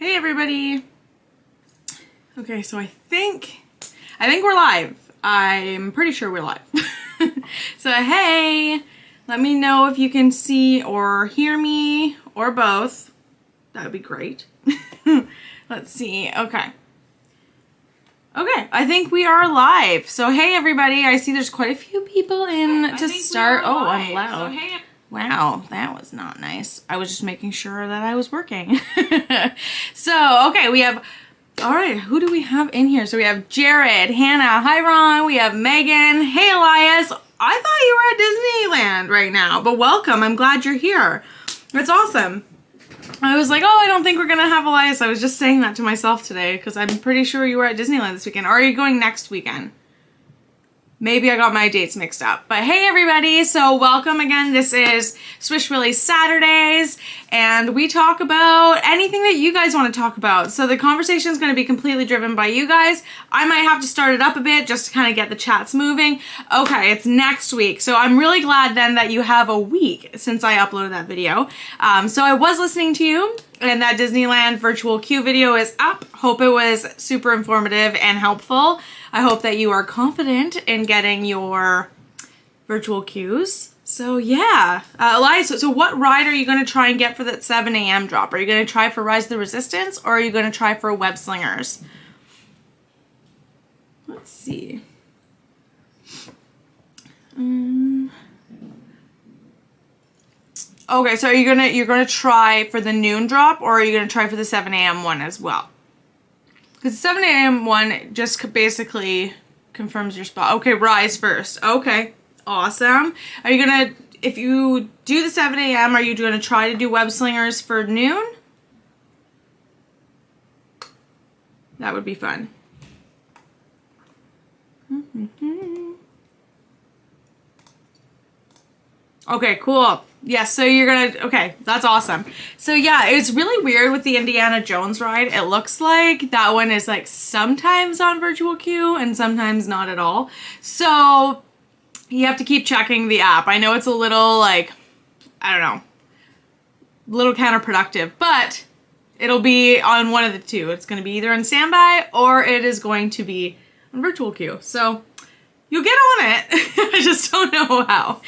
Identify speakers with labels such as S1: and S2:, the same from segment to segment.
S1: Hey everybody. Okay, so I think we're live. I'm pretty sure we're live. So hey, let me know if you can see or hear me or both. That would be great. Let's see. Okay, I think we are live. So hey everybody, I see there's quite a few people in to start. Oh, I'm loud. So, hey. Wow, that was not nice. I was just making sure that I was working. So, okay, we have, all right, who do we have in here? So we have Jared, Hannah, hi Ron, we have Megan, hey Elias. I thought you were at Disneyland right now, but welcome, I'm glad you're here. That's awesome. I was like, oh, I don't think we're gonna have Elias. I was just saying that to myself today because I'm pretty sure you were at Disneyland this weekend. Or are you going next weekend? Maybe I got my dates mixed up. But hey everybody, so welcome again. This is SwishWilly Saturdays, and we talk about anything that you guys want to talk about. So the conversation is going to be completely driven by you guys. I might have to start it up a bit just to kind of get the chats moving. Okay, it's next week. So I'm really glad then that you have a week since I uploaded that video. So I was listening to you, and that Disneyland virtual queue video is up. Hope it was super informative and helpful. I hope that you are confident in getting your virtual queues. So yeah, Elias, so what ride are you going to try and get for that 7 a.m. drop? Are you going to try for Rise of the Resistance, or are you going to try for Web Slingers? Let's see. Okay, so you're gonna try for the noon drop, or are you gonna try for the 7 a.m. one as well? Because the 7 a.m. one just basically confirms your spot. Okay, Rise first. Okay, awesome. Are you gonna, if you do the 7 a.m., are you gonna try to do Web Slingers for noon? That would be fun. Okay, cool. Yes, so you're gonna, okay, that's awesome. So yeah, it's really weird with the Indiana Jones ride. It looks like that one is like sometimes on virtual queue and sometimes not at all. So you have to keep checking the app. I know it's a little like, I don't know, a little counterproductive, but it'll be on one of the two. It's gonna be either on standby or it is going to be on virtual queue. So you'll get on it. I just don't know how.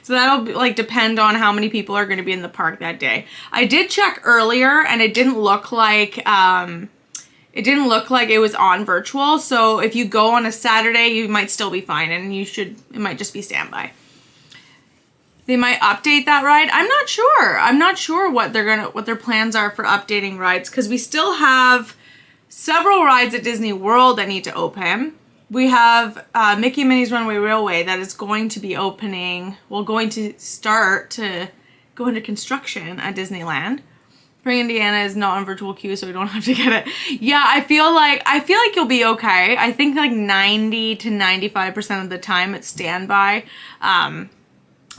S1: So that'll like depend on how many people are going to be in the park that day. I did check earlier and it didn't look like it was on virtual. So if you go on a Saturday, you might still be fine, and it might just be standby. They might update that ride. I'm not sure. I'm not sure what their plans are for updating rides, because we still have several rides at Disney World that need to open. We have Mickey and Minnie's Runaway Railway that is going to be opening, going to start to go into construction at Disneyland. Spring Indiana is not on virtual queue, so we don't have to get it. Yeah, I feel like you'll be okay. I think like 90 to 95% of the time it's standby. So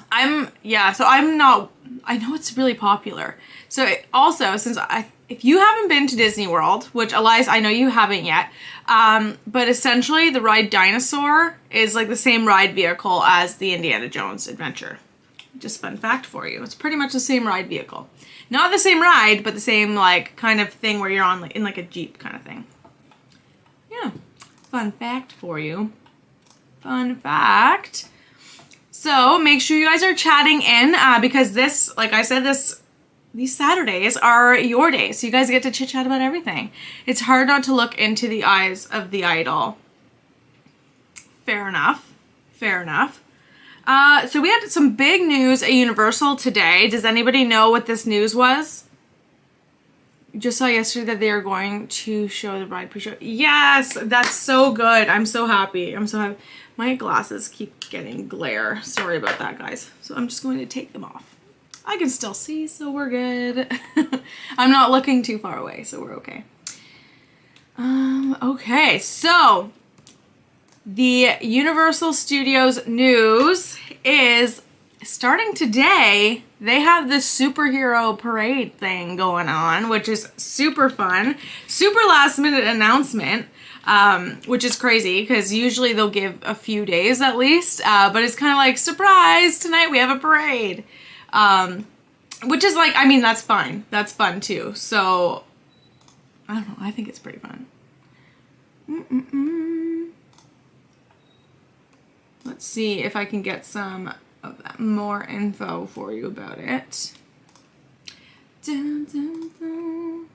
S1: I'm not, I know it's really popular. So also, if you haven't been to Disney World, which Elias, I know you haven't yet, but essentially the ride Dinosaur is like the same ride vehicle as the Indiana Jones adventure. Just fun fact for you. It's pretty much the same ride vehicle. Not the same ride, but the same like kind of thing where you're on in like a Jeep kind of thing. Yeah, fun fact for you. Fun fact. So make sure you guys are chatting in because this, like I said, these Saturdays are your days, so you guys get to chit chat about everything. It's hard not to look into the eyes of the idol. Fair enough. Fair enough. So we had some big news at Universal today. Does anybody know what this news was? You just saw yesterday that they are going to show the ride pre-show. Yes, that's so good. I'm so happy. I'm so happy. My glasses keep getting glare. Sorry about that, guys. So I'm just going to take them off. I can still see, so we're good. I'm not looking too far away, so we're okay. Okay, so the Universal Studios news is starting today. They have this superhero parade thing going on, which is super fun. Super last minute announcement, which is crazy because usually they'll give a few days at least, but it's kind of like, surprise, tonight we have a parade. Which is like, I mean, that's fine. That's fun too. So I don't know. I think it's pretty fun. Let's see if I can get some of that more info for you about it. Dun, dun, dun.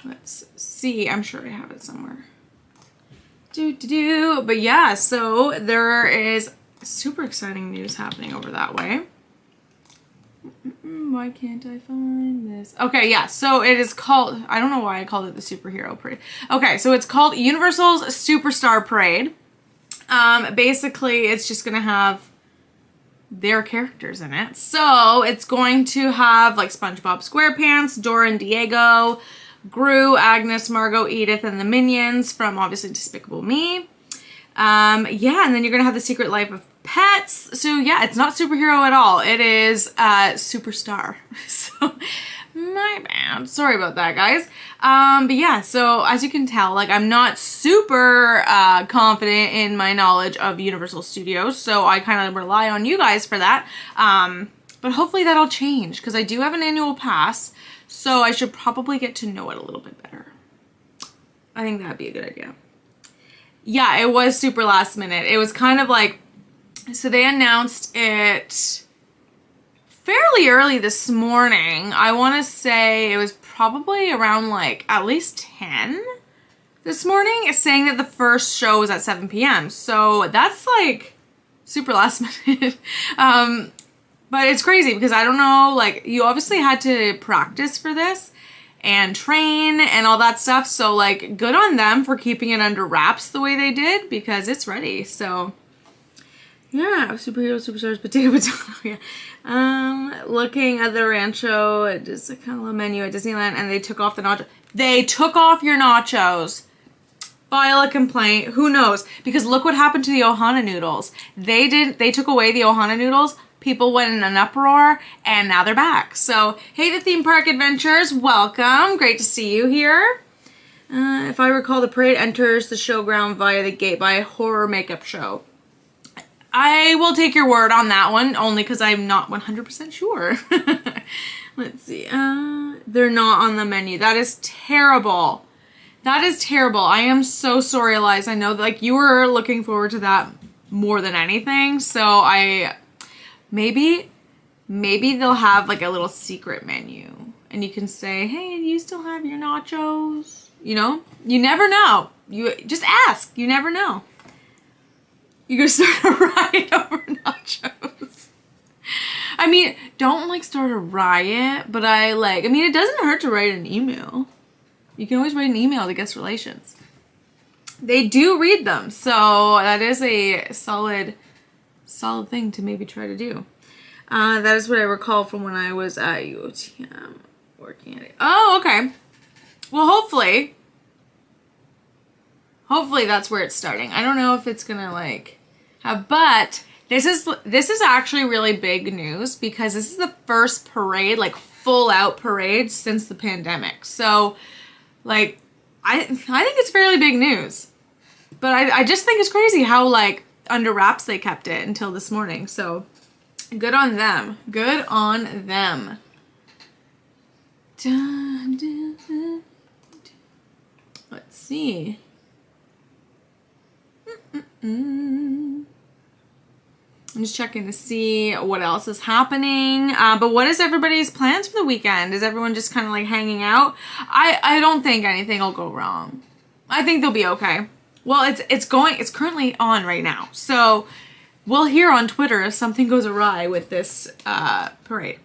S1: Let's see. I'm sure I have it somewhere. But yeah, so there is super exciting news happening over that way. Why can't I find this? Okay, yeah, so it is called, I don't know why I called it the Superhero Parade. Okay, so it's called Universal's Superstar Parade. Basically, it's just gonna have their characters in it. So it's going to have like SpongeBob SquarePants, Dora and Diego, Gru, Agnes, Margot, Edith, and the Minions from obviously Despicable Me. Yeah, and then you're gonna have The Secret Life of Pets. So yeah, it's not superhero at all. It is superstar. So my bad. Sorry about that, guys. But yeah, so as you can tell, like I'm not super confident in my knowledge of Universal Studios, so I kind of rely on you guys for that. But hopefully that'll change because I do have an annual pass, so I should probably get to know it a little bit better. I think that'd be a good idea. Yeah, it was super last minute. It was kind of like, so they announced it fairly early this morning. I want to say it was probably around like at least 10 this morning, saying that the first show was at 7 p.m. So that's like super last minute. But it's crazy because I don't know, like you obviously had to practice for this and train and all that stuff. So like good on them for keeping it under wraps the way they did because it's ready. So yeah, superhero, superstars, potato. Yeah. Looking at the Rancho, just a kind of menu at Disneyland, and they took off the nachos. They took off your nachos. File a complaint. Who knows? Because look what happened to the Ohana noodles. They took away the Ohana noodles. People went in an uproar, and now they're back. So, hey, the theme park adventures, welcome. Great to see you here. If I recall, the parade enters the showground via the gate by a horror makeup show. I will take your word on that one, only because I'm not 100% sure. Let's see. They're not on the menu. That is terrible. That is terrible. I am so sorry, Eliza. I know that, like, you were looking forward to that more than anything, so maybe they'll have, like, a little secret menu, and you can say, hey, do you still have your nachos? You know? You never know. You just ask. You never know. You're gonna start a riot over nachos. I mean, don't like start a riot, but I mean, it doesn't hurt to write an email. You can always write an email to guest relations. They do read them, so that is a solid thing to maybe try to do. That is what I recall from when I was at UOTM working at it. Oh, okay. Well, hopefully that's where it's starting. I don't know if it's gonna like have, but this is actually really big news because this is the first parade, like full out parade since the pandemic. So like I think it's fairly big news, but I just think it's crazy how like under wraps they kept it until this morning. So good on them. Good on them. Let's see. I'm just checking to see what else is happening. But what is everybody's plans for the weekend? Is everyone just kind of like hanging out? I don't think anything will go wrong. I think they'll be okay. Well, it's currently on right now. So we'll hear on Twitter if something goes awry with this parade.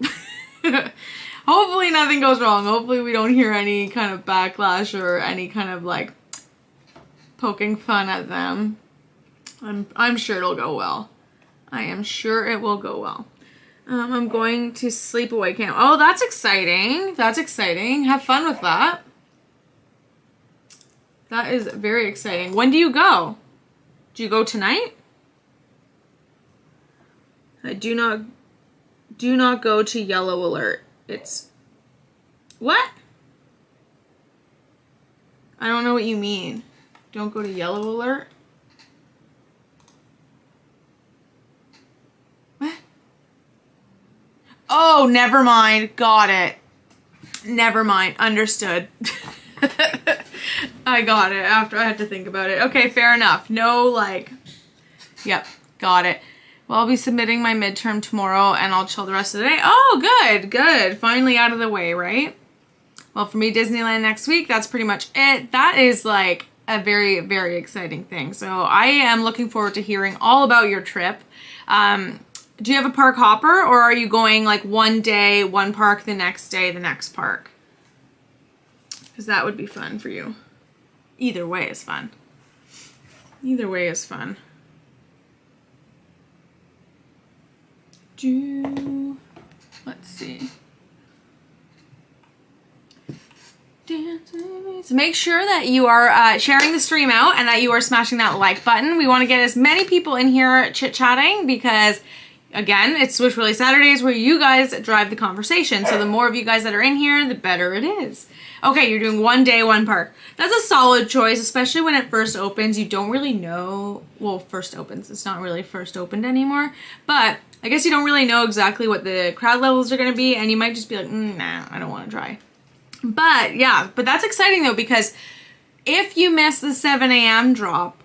S1: Hopefully nothing goes wrong. Hopefully we don't hear any kind of backlash or any kind of like poking fun at them. I'm sure it'll go well. I am sure it will go well. I'm going to sleepaway camp. Oh, that's exciting. That's exciting. Have fun with that. That is very exciting. When do you go? Do you go tonight? I do not go to yellow alert. It's what? I don't know what you mean. Don't go to yellow alert? What? Oh, never mind. Got it. Never mind. Understood. I got it after I had to think about it. Okay, fair enough. No, like, yep, got it. Well, I'll be submitting my midterm tomorrow and I'll chill the rest of the day. Oh, good, good. Finally out of the way, right? Well, for me, Disneyland next week, that's pretty much it. That is like a very, very exciting thing. So I am looking forward to hearing all about your trip. Do you have a park hopper, or are you going like one day, one park, the next day, the next park? Because that would be fun for you. Either way is fun. Either way is fun. Let's see. So make sure that you are sharing the stream out and that you are smashing that like button. We want to get as many people in here chit-chatting because, again, it's SwishWilly Saturdays where you guys drive the conversation. So the more of you guys that are in here, the better it is. Okay, you're doing one day, one park. That's a solid choice, especially when it first opens. You don't really know, well, first opens. It's not really first opened anymore. But I guess you don't really know exactly what the crowd levels are going to be. And you might just be like, nah, I don't want to try. But yeah, but that's exciting though, because if you miss the 7 a.m. drop,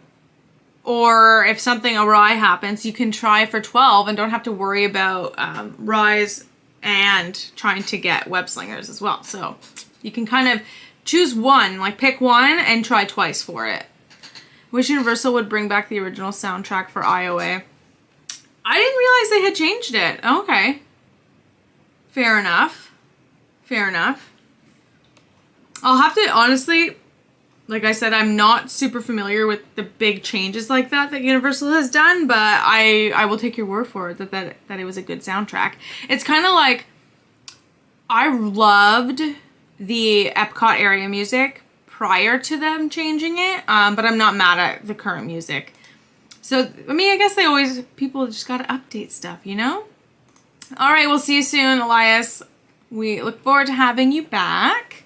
S1: or if something awry happens, you can try for 12 and don't have to worry about Rise and trying to get web slingers as well. So you can kind of choose one, like pick one and try twice for it. Wish Universal would bring back the original soundtrack for IOA. I didn't realize they had changed it. Okay. Fair enough. Fair enough. I'll have to, honestly, like I said, I'm not super familiar with the big changes like that Universal has done, but I will take your word for it that it was a good soundtrack. It's kind of like, I loved the Epcot area music prior to them changing it, but I'm not mad at the current music. So, I mean, I guess people just gotta update stuff, you know? All right, we'll see you soon, Elias. We look forward to having you back.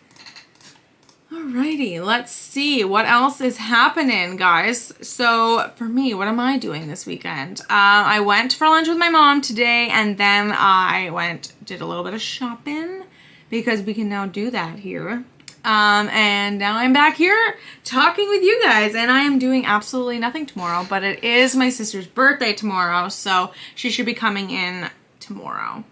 S1: Alrighty, let's see what else is happening, guys. So for me, what am I doing this weekend? I went for lunch with my mom today, and then I did a little bit of shopping because we can now do that here. And now I'm back here talking with you guys, and I am doing absolutely nothing tomorrow, but it is my sister's birthday tomorrow, so she should be coming in tomorrow.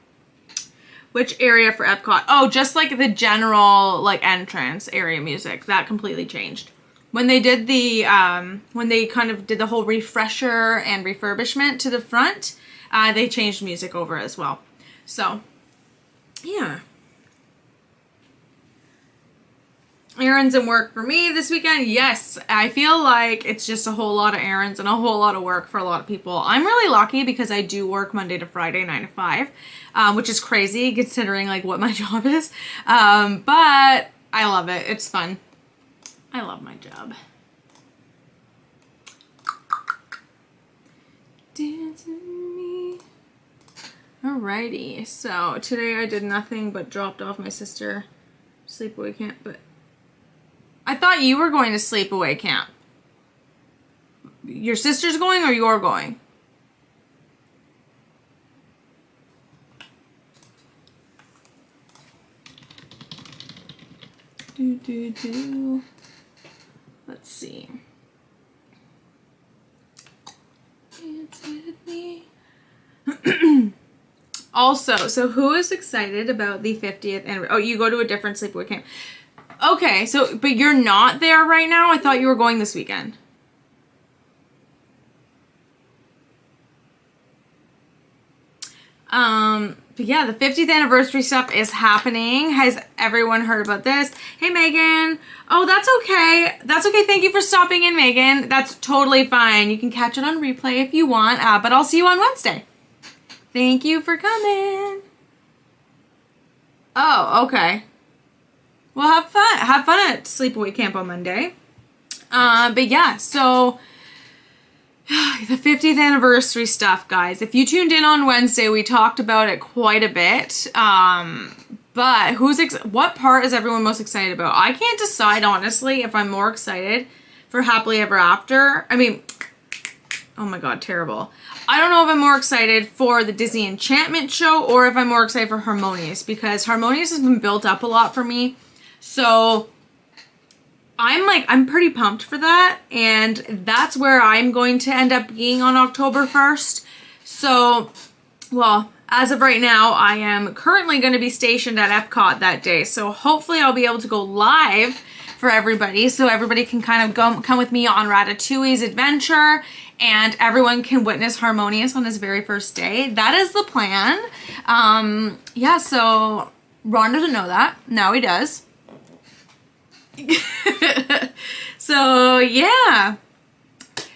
S1: Which area for Epcot? Oh, just like the general like entrance area music. That completely changed. When they did the, when they kind of did the whole refresher and refurbishment to the front, they changed music over as well. So, yeah. Errands and work for me this weekend. Yes, I feel like it's just a whole lot of errands and a whole lot of work for a lot of people. I'm really lucky because I do work Monday to Friday, 9 to 5. Which is crazy considering like what my job is. But I love it. It's fun. I love my job. Dance with me. Alrighty. So today I did nothing but dropped off my sister sleepaway camp. But I thought you were going to sleepaway camp. Your sister's going or you're going? Let's see. Dance with me. Also, so who is excited about the 50th anniversary? Oh, you go to a different sleepaway camp. Okay, so, but you're not there right now? I thought you were going this weekend. But yeah, the 50th anniversary stuff is happening. Has everyone heard about this? Hey, Megan. Oh, that's okay. That's okay. Thank you for stopping in, Megan. That's totally fine. You can catch it on replay if you want, but I'll see you on Wednesday. Thank you for coming. Oh, okay. Well, have fun. Have fun at Sleepaway Camp on Monday. But yeah, so the 50th anniversary stuff, guys. If you tuned in on Wednesday, we talked about it quite a bit. But what part is everyone most excited about? I can't decide, honestly, if I'm more excited for Happily Ever After. I mean, oh my God, terrible. I don't know if I'm more excited for the Disney Enchantment show or if I'm more excited for Harmonious, because Harmonious has been built up a lot for me. So I'm pretty pumped for that, and that's where I'm going to end up being on October 1st. So, well, as of right now, I am currently going to be stationed at Epcot that day. So hopefully I'll be able to go live for everybody, so everybody can kind of come with me on Ratatouille's adventure, and everyone can witness Harmonious on his very first day. That is the plan. Yeah, so Ron doesn't know that. Now he does. So yeah,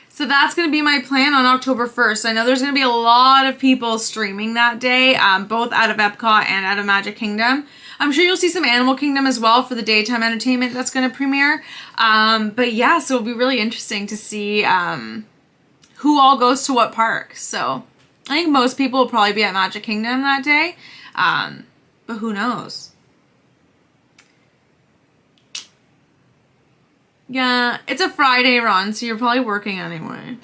S1: so that's going to be my plan on October 1st. I know there's going to be a lot of people streaming that day, both out of Epcot and out of Magic Kingdom. I'm sure you'll see some Animal Kingdom as well for the daytime entertainment that's going to premiere. But yeah, so it'll be really interesting to see who all goes to what park. So I think most people will probably be at Magic Kingdom that day, but who knows? Yeah, it's a Friday, Ron, so you're probably working anyway.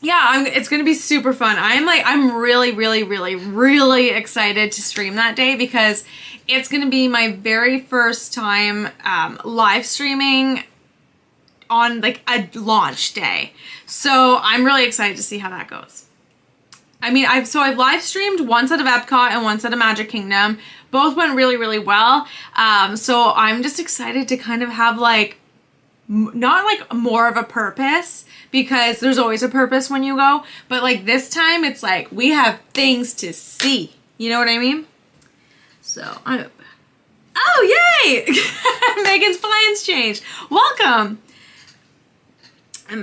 S1: Yeah, it's going to be super fun. I'm really, really, really, really excited to stream that day, because it's going to be my very first time live streaming on like a launch day. So I'm really excited to see how that goes. I mean, I've live streamed once out of Epcot and once out of Magic Kingdom. Both went really, really well. So I'm just excited to kind of have like, not like more of a purpose, because there's always a purpose when you go. But like this time it's like we have things to see. You know what I mean? So oh, yay! Megan's plans changed. Welcome.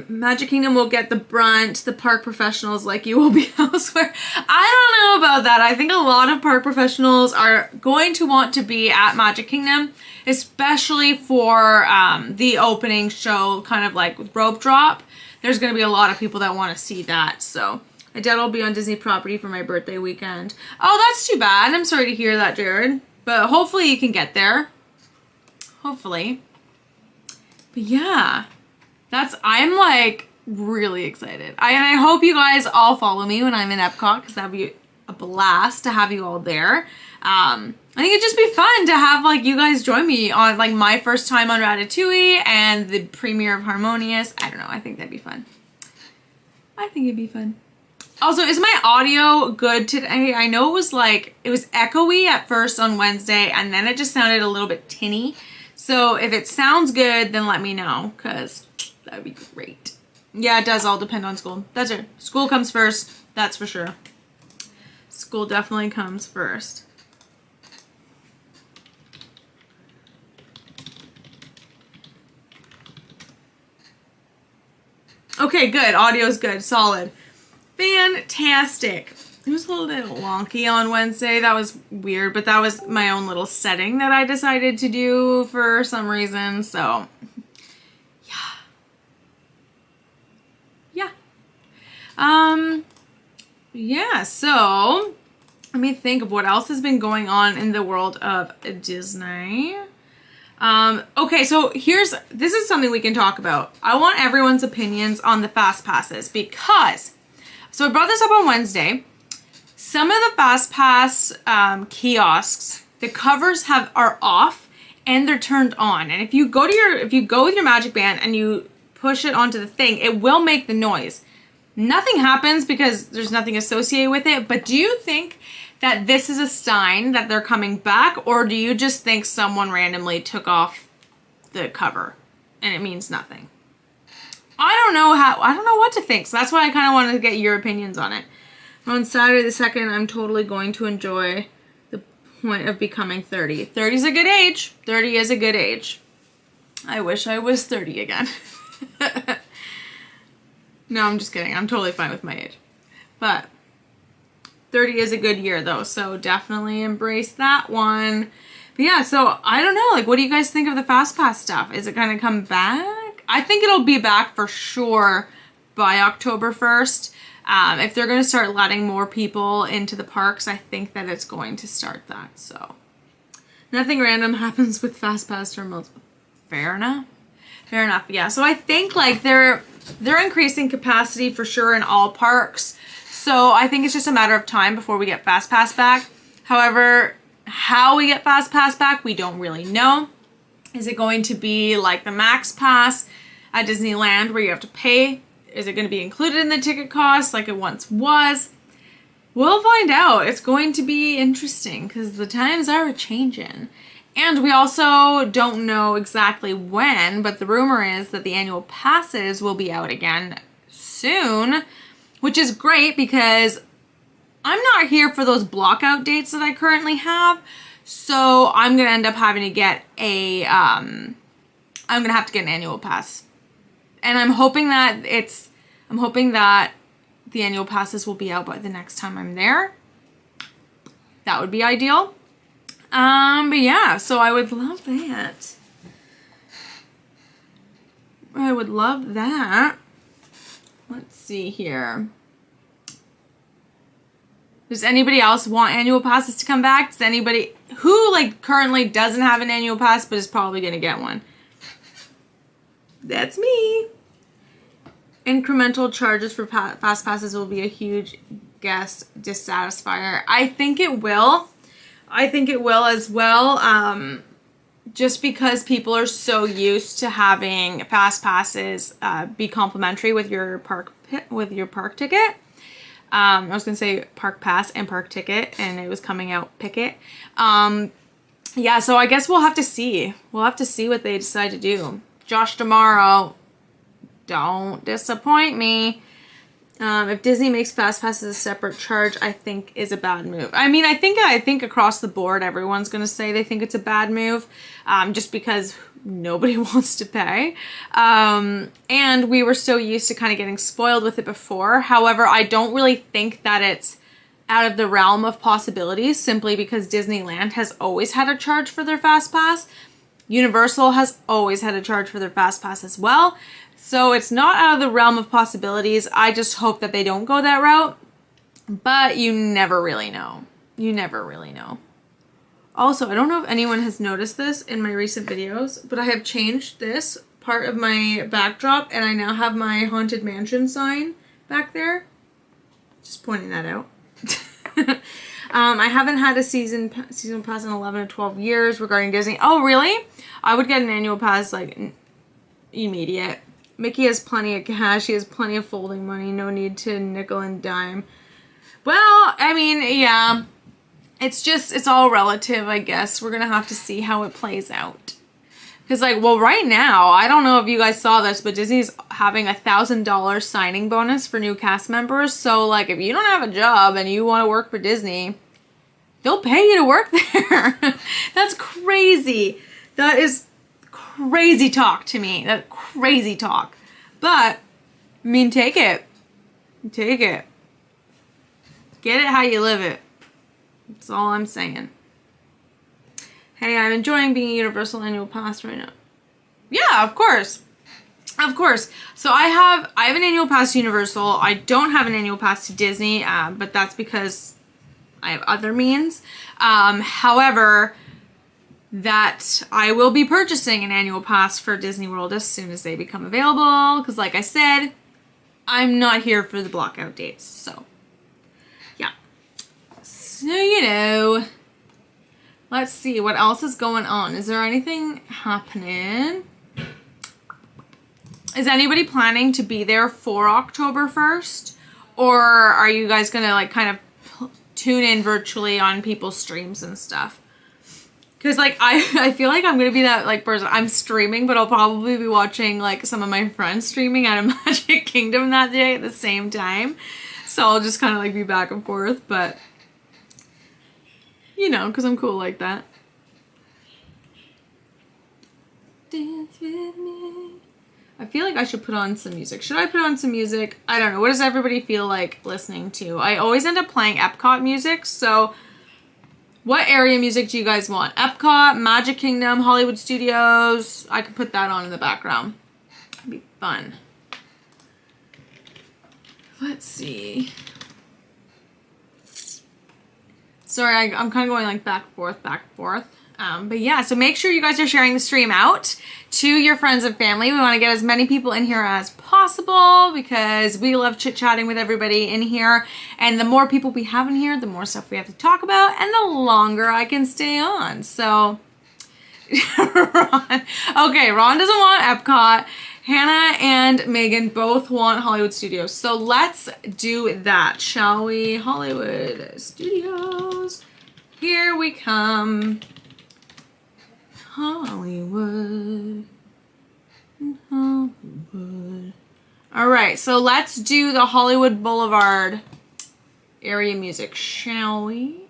S1: Magic Kingdom will get the brunt. The park professionals like you will be elsewhere. I don't know about that. I think a lot of park professionals are going to want to be at Magic Kingdom, especially for the opening show, kind of like with rope drop. There's going to be a lot of people that want to see that. So my dad will be on Disney property for my birthday weekend. Oh, that's too bad. I'm sorry to hear that, Jared. But hopefully you can get there. Hopefully. But yeah. I'm like really excited. I hope you guys all follow me when I'm in Epcot, because that'd be a blast to have you all there. I think it'd just be fun to have like you guys join me on like my first time on Ratatouille and the premiere of Harmonious. I don't know. I think that'd be fun. I think it'd be fun. Also, is my audio good today? I know it was echoey at first on Wednesday, and then it just sounded a little bit tinny. So if it sounds good, then let me know, because that would be great. Yeah, it does all depend on school. That's it. School comes first. That's for sure. School definitely comes first. Okay, good. Audio's good. Solid. Fantastic. It was a little wonky on Wednesday. That was weird, but that was my own little setting that I decided to do for some reason. So yeah, so let me think of what else has been going on in the world of Disney. Okay, so this is something we can talk about. I want everyone's opinions on the Fast Passes, because, so I brought this up on Wednesday. Some of the Fast Pass kiosks, the covers are off and they're turned on. And if you go with your Magic Band and you push it onto the thing, it will make the noise. Nothing happens because there's nothing associated with it, but do you think that this is a sign that they're coming back, or do you just think someone randomly took off the cover and it means nothing? I don't know what to think, so that's why I kind of wanted to get your opinions on it. On Saturday the 2nd, I'm totally going to enjoy the point of becoming 30. 30 is a good age. 30 is a good age. I wish I was 30 again. No, I'm just kidding. I'm totally fine with my age. But 30 is a good year, though, so definitely embrace that one. But yeah, so I don't know. Like, what do you guys think of the Fast Pass stuff? Is it going to come back? I think it'll be back for sure by October 1st. If they're going to start letting more people into the parks, I think that it's going to start that. So nothing random happens with Fast Pass terminals. Fair enough. Fair enough. Yeah. So I think like they're increasing capacity for sure in all parks. So I think it's just a matter of time before we get Fast Pass back. However, how we get Fast Pass back, we don't really know. Is it going to be like the Max Pass at Disneyland where you have to pay? Is it going to be included in the ticket cost like it once was? We'll find out. It's going to be interesting because the times are changing. And we also don't know exactly when, but the rumor is that the annual passes will be out again soon, which is great because I'm not here for those blockout dates that I currently have. So I'm going to end up having to get I'm going to have to get an annual pass. And I'm hoping that the annual passes will be out by the next time I'm there. That would be ideal. But yeah, so I would love that. I would love that. Let's see here. Does anybody else want annual passes to come back? Does anybody who like currently doesn't have an annual pass but is probably going to get one? That's me. Incremental charges for fast passes will be a huge guest dissatisfier. I think it will. I think it will as well. Just because people are so used to having fast passes be complimentary with your park ticket. I was gonna say park pass and park ticket, and it was coming out picket. Yeah, so I guess we'll have to see. We'll have to see what they decide to do. Josh tomorrow, don't disappoint me. If Disney makes fast passes a separate charge, I think is a bad move. I mean, I think across the board, everyone's going to say they think it's a bad move, just because nobody wants to pay. And we were so used to kind of getting spoiled with it before. However, I don't really think that it's out of the realm of possibilities simply because Disneyland has always had a charge for their fast pass. Universal has always had a charge for their fast pass as well. So it's not out of the realm of possibilities. I just hope that they don't go that route. But you never really know. You never really know. Also, I don't know if anyone has noticed this in my recent videos, but I have changed this part of my backdrop and I now have my Haunted Mansion sign back there. Just pointing that out. I haven't had a season pass in 11 or 12 years regarding Disney. Oh, really? I would get an annual pass like immediate. Mickey has plenty of cash. He has plenty of folding money. No need to nickel and dime. Well, I mean, yeah. It's all relative, I guess. We're going to have to see how it plays out. Because, like, well, right now, I don't know if you guys saw this, but Disney's having a $1,000 signing bonus for new cast members. So, like, if you don't have a job and you want to work for Disney, they'll pay you to work there. That's crazy. That is crazy talk to me. That's crazy talk. But, I mean, take it. Take it. Get it how you live it. That's all I'm saying. Hey, I'm enjoying being a Universal Annual Pass right now. Yeah, of course. Of course. So I have an annual pass to Universal. I don't have an annual pass to Disney, but that's because I have other means. However, that I will be purchasing an annual pass for Disney World as soon as they become available. Because like I said, I'm not here for the blockout dates. So, yeah. So, you know, let's see what else is going on. Is there anything happening? Is anybody planning to be there for October 1st? Or are you guys going to like kind of tune in virtually on people's streams and stuff? Because, like, I feel like I'm going to be that, like, person. I'm streaming, but I'll probably be watching, like, some of my friends streaming out of Magic Kingdom that day at the same time. So I'll just kind of, like, be back and forth. But, you know, because I'm cool like that. Dance with me. I feel like I should put on some music. Should I put on some music? I don't know. What does everybody feel like listening to? I always end up playing Epcot music, so what area music do you guys want? Epcot, Magic Kingdom, Hollywood Studios. I could put that on in the background. It'd be fun. Let's see. Sorry, I'm kind of going like back and forth, back and forth. But yeah, so make sure you guys are sharing the stream out to your friends and family. We want to get as many people in here as possible because we love chit-chatting with everybody in here. And the more people we have in here, the more stuff we have to talk about and the longer I can stay on. So, Ron. Okay, Ron doesn't want Epcot. Hannah and Megan both want Hollywood Studios. So let's do that, shall we? Hollywood Studios. Here we come. Hollywood. Hollywood. All right, so let's do the Hollywood Boulevard area music, shall we?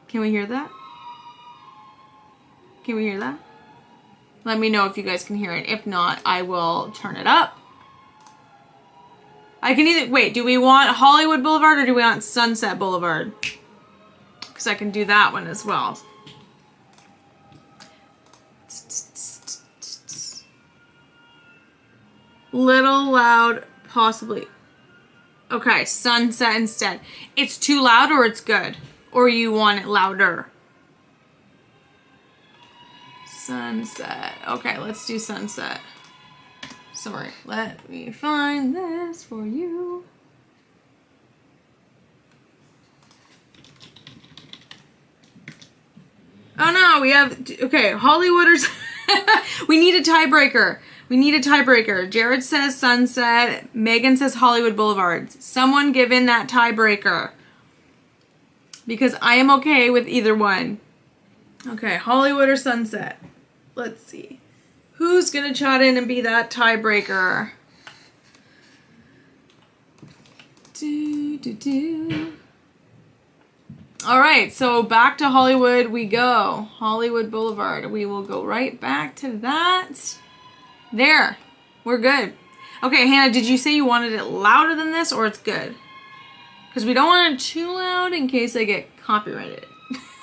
S1: Can we hear that? Can we hear that? Let me know if you guys can hear it. If not, I will turn it up. I can either, wait, do we want Hollywood Boulevard or do we want Sunset Boulevard? Because I can do that one as well. Little loud, possibly. Okay, Sunset instead. It's too loud or it's good? Or you want it louder? Sunset. Okay, let's do Sunset. Sorry, let me find this for you. Oh no, we have, okay, Hollywooders. We need a tiebreaker. We need a tiebreaker. Jared says Sunset. Megan says Hollywood Boulevard. Someone give in that tiebreaker. Because I am okay with either one. Okay, Hollywood or Sunset? Let's see. Who's going to chat in and be that tiebreaker? All right, so back to Hollywood we go. Hollywood Boulevard. We will go right back to that. There. We're good. Okay, Hannah, did you say you wanted it louder than this or it's good? Because we don't want it too loud in case I get copyrighted.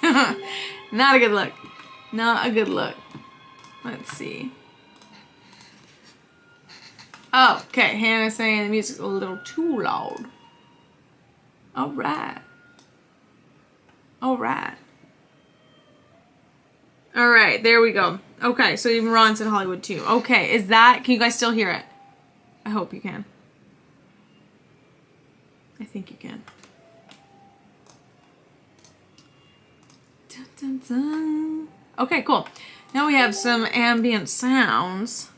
S1: Not a good look. Not a good look. Let's see. Oh, okay. Hannah's saying the music's a little too loud. All right. All right. All right. There we go. Okay. So even Ron said Hollywood too. Okay. Is that, can you guys still hear it? I hope you can. I think you can. Dun, dun, dun. Okay, cool. Now we have some ambient sounds.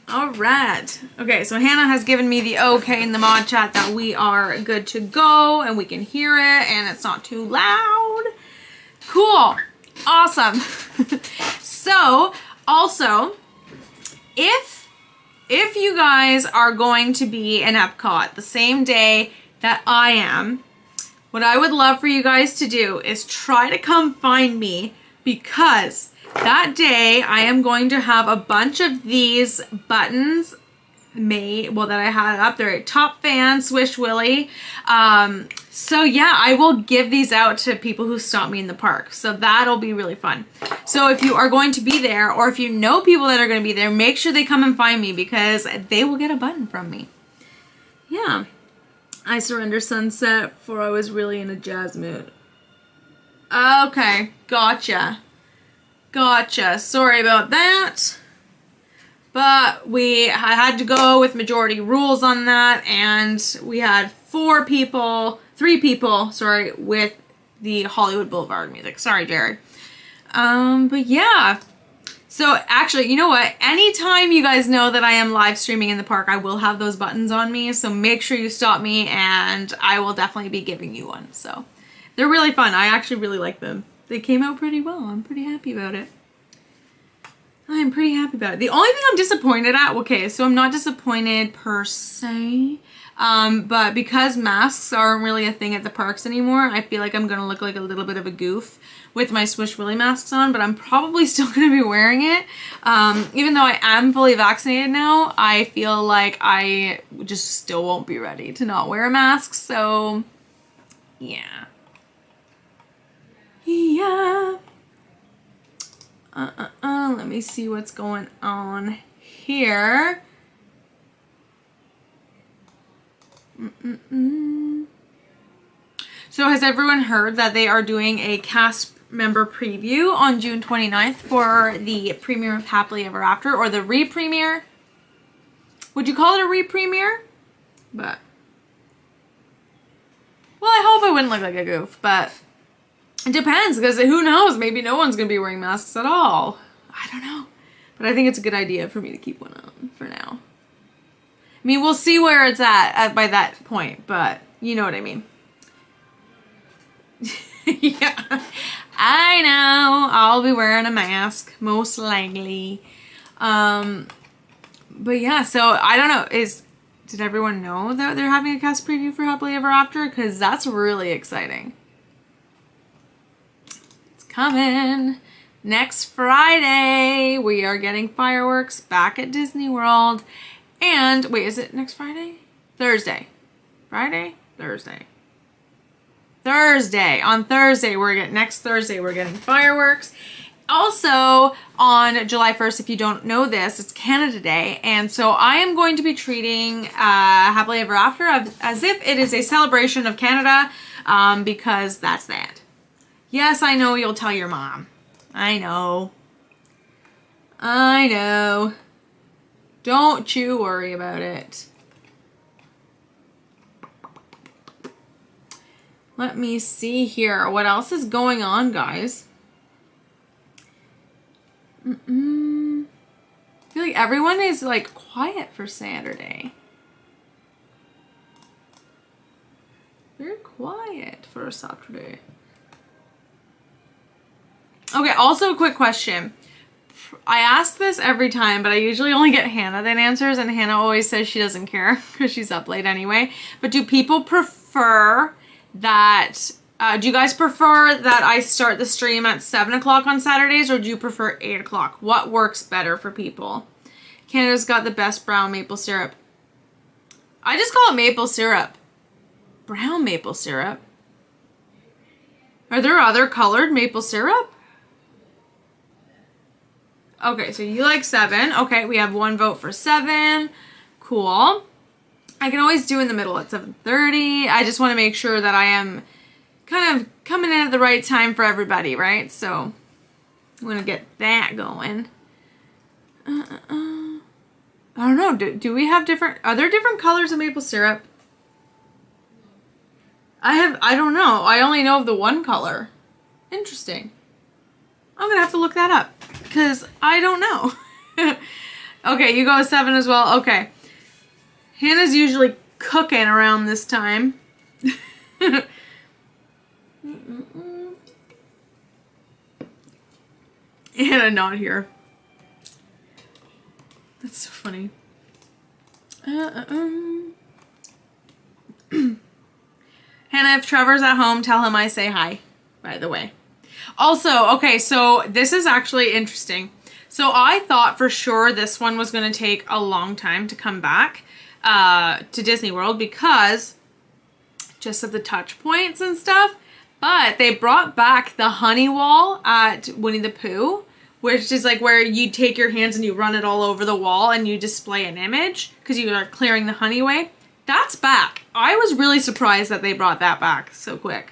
S1: All right. Okay, so Hannah has given me the okay in the mod chat that we are good to go and we can hear it and it's not too loud. Cool. Awesome. So, also, if you guys are going to be in Epcot the same day that I am, what I would love for you guys to do is try to come find me because that day I am going to have a bunch of these buttons made, well, that I had up there. Top fan, SwishWilly. So yeah, I will give these out to people who stop me in the park. So that'll be really fun. So if you are going to be there or if you know people that are going to be there, make sure they come and find me because they will get a button from me. Yeah. I surrender Sunset for I was really in a jazz mood. Okay, gotcha. Gotcha. Sorry about that. But I had to go with majority rules on that, and we had three people, sorry, with the Hollywood Boulevard music. Sorry, Jared. But yeah. So actually, you know what? Anytime you guys know that I am live streaming in the park, I will have those buttons on me. So make sure you stop me, and I will definitely be giving you one. So they're really fun. I actually really like them. They came out pretty well. I'm pretty happy about it. I'm pretty happy about it. The only thing I'm disappointed at, okay, so I'm not disappointed per se, but because masks aren't really a thing at the parks anymore, I feel like I'm going to look like a little bit of a goof with my SwishWilly masks on, but I'm probably still going to be wearing it. Even though I am fully vaccinated now, I feel like I just still won't be ready to not wear a mask, so yeah. Yeah. Let me see what's going on here. So has everyone heard that they are doing a cast member preview on June 29th for the premiere of Happily Ever After, or the re-premiere? Would you call it a re-premiere? But, well, I hope I wouldn't look like a goof, but it depends, because who knows? Maybe no one's going to be wearing masks at all. I don't know. But I think it's a good idea for me to keep one on for now. I mean, we'll see where it's at by that point, but you know what I mean. Yeah, I know. I'll be wearing a mask, most likely. But yeah, so I don't know. Did everyone know that they're having a cast preview for Happily Ever After? Because that's really exciting. It's coming. Next Friday, we are getting fireworks back at Disney World. And, wait, is it next Friday? Thursday. Friday? Thursday. Thursday. On Thursday, next Thursday, we're getting fireworks. Also, on July 1st, if you don't know this, it's Canada Day. And so I am going to be treating Happily Ever After as if it is a celebration of Canada, because that's that. Yes, I know you'll tell your mom. I know. I know. Don't you worry about it. Let me see here. What else is going on, guys? I feel like everyone is like quiet for Saturday. Very quiet for a Saturday. Okay, also a quick question. I ask this every time, but I usually only get Hannah that answers, and Hannah always says she doesn't care because she's up late anyway. But do people prefer that, do you guys prefer that I start the stream at 7 o'clock on Saturdays, or do you prefer 8 o'clock? What works better for people? Canada's got the best brown maple syrup. I just call it maple syrup. Brown maple syrup? Are there other colored maple syrup? Okay, so you like 7. Okay, we have 1 vote for 7. Cool. I can always do in the middle at 7:30. I just want to make sure that I am kind of coming in at the right time for everybody, right? So I'm going to get that going. I don't know. Do we have are there different colors of maple syrup? I don't know. I only know of the one color. Interesting. I'm going to have to look that up because I don't know. Okay, you go with 7 as well. Okay. Hannah's usually cooking around this time. Hannah not here. That's so funny. Hannah, if Trevor's at home, tell him I say hi, by the way. Also, okay, so this is actually interesting. So I thought for sure this one was going to take a long time to come back to Disney World because just of the touch points and stuff. But they brought back the honey wall at Winnie the Pooh, which is like where you take your hands and you run it all over the wall and you display an image because you are clearing the honey away. That's back. I was really surprised that they brought that back so quick.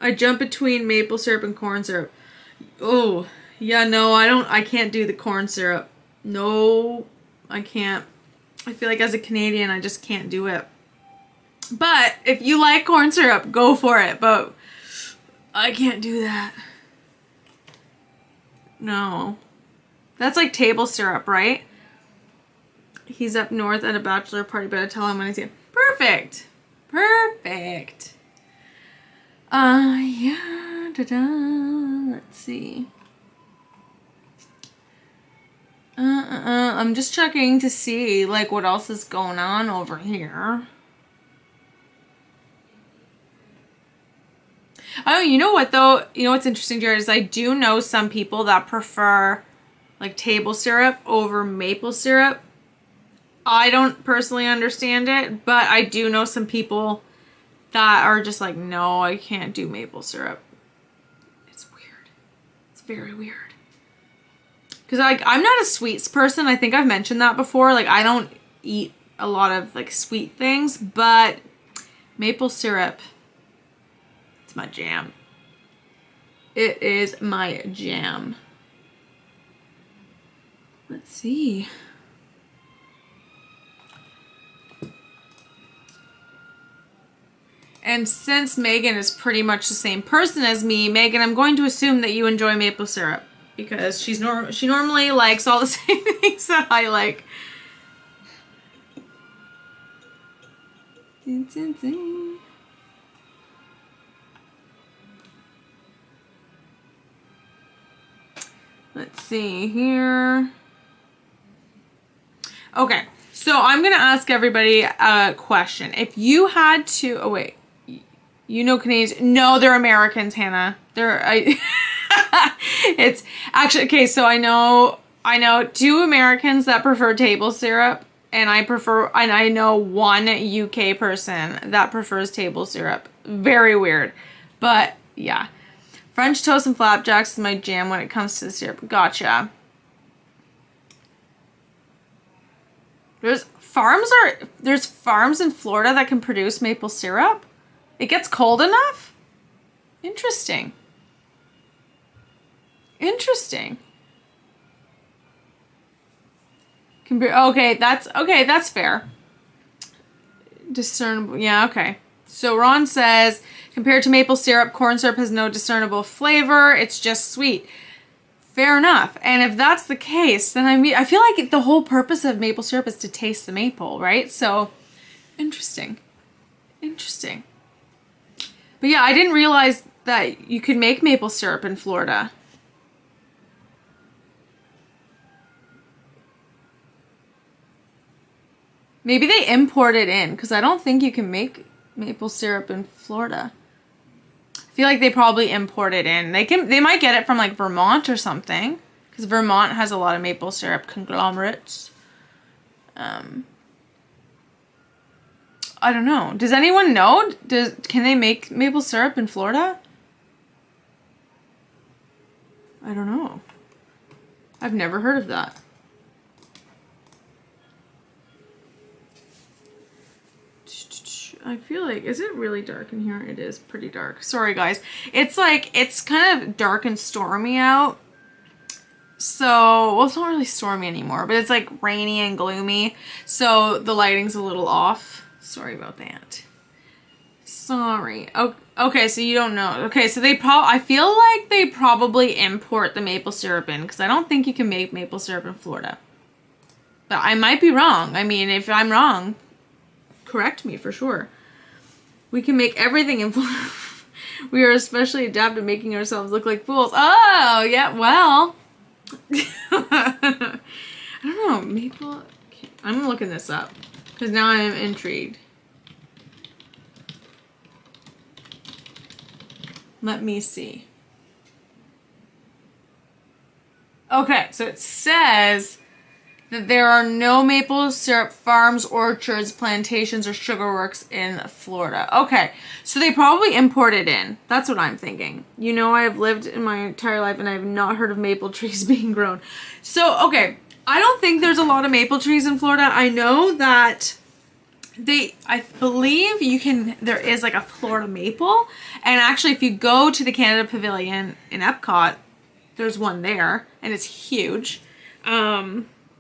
S1: I jump between maple syrup and corn syrup. Oh, yeah, no, I can't do the corn syrup. No, I can't. I feel like as a Canadian, I just can't do it. But if you like corn syrup, go for it. But I can't do that. No. That's like table syrup, right? He's up north at a bachelor party, but I tell him when I see him. Perfect. Perfect. Yeah. Let's see. I'm just checking to see, like, what else is going on over here. Oh, you know what, though? You know what's interesting, Jared, is I do know some people that prefer, like, table syrup over maple syrup. I don't personally understand it, but I do know some people that are just like, no, I can't do maple syrup. It's weird. It's very weird. Because, like, I'm not a sweets person. I think I've mentioned that before. Like, I don't eat a lot of, like, sweet things, but Maple syrup. It's my jam. It is my jam. Let's see. And since Megan is pretty much the same person as me, Megan, I'm going to assume that you enjoy maple syrup because she normally likes all the same things that I like. Dun, dun, dun. Let's see here. Okay, so I'm going to ask everybody a question. If you had to... Oh, wait. You know Canadians? No, they're Americans, Hannah. It's actually... Okay, so I know 2 Americans that prefer table syrup. And I know 1 UK person that prefers table syrup. Very weird. But, yeah. French toast and flapjacks is my jam when it comes to the syrup. Gotcha. There's farms in Florida that can produce maple syrup? It gets cold enough? Interesting. Interesting. Okay, that's fair. Discernible. Yeah, okay. So Ron says, compared to maple syrup, corn syrup has no discernible flavor. It's just sweet. Fair enough. And if that's the case, then I feel like the whole purpose of maple syrup is to taste the maple, right? So, interesting. Interesting. But yeah, I didn't realize that you could make maple syrup in Florida. Maybe they import it in, because I don't think you can make maple syrup in Florida. I feel like they probably import it in. They might get it from like Vermont or something, because Vermont has a lot of maple syrup conglomerates. I don't know. Does anyone know? Can they make maple syrup in Florida? I don't know. I've never heard of that. I feel like, is it really dark in here? It is pretty dark. Sorry, guys. It's kind of dark and stormy out. So, well, it's not really stormy anymore, but it's like rainy and gloomy. So the lighting's a little off. Sorry about that. Sorry. Oh, okay, so you don't know. Okay, so I feel like they probably import the maple syrup in, because I don't think you can make maple syrup in Florida. But I might be wrong. I mean, if I'm wrong, correct me for sure. We can make everything in Florida. We are especially adept at making ourselves look like fools. Oh, yeah, well. I don't know. Maple... I'm looking this up, because now I am intrigued. Let me see. Okay, so it says that there are no maple syrup farms, orchards, plantations, or sugar works in Florida. Okay, so they probably import it in. That's what I'm thinking. You know, I have lived in my entire life and I have not heard of maple trees being grown. So, okay, I don't think there's a lot of maple trees in Florida. I know that I believe there is like a Florida maple. And actually, if you go to the Canada Pavilion in Epcot, there's one there and it's huge.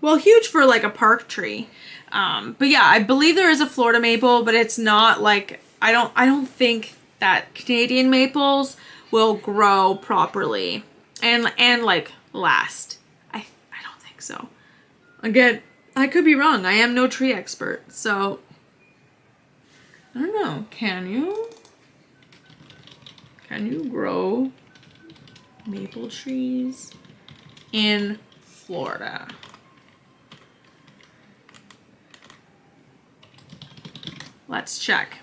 S1: Well, huge for like a park tree. But yeah, I believe there is a Florida maple, but it's not like, I don't think that Canadian maples will grow properly and like last. I don't think so. Again, I could be wrong. I am no tree expert, so I don't know. Can you grow maple trees in Florida? Let's check.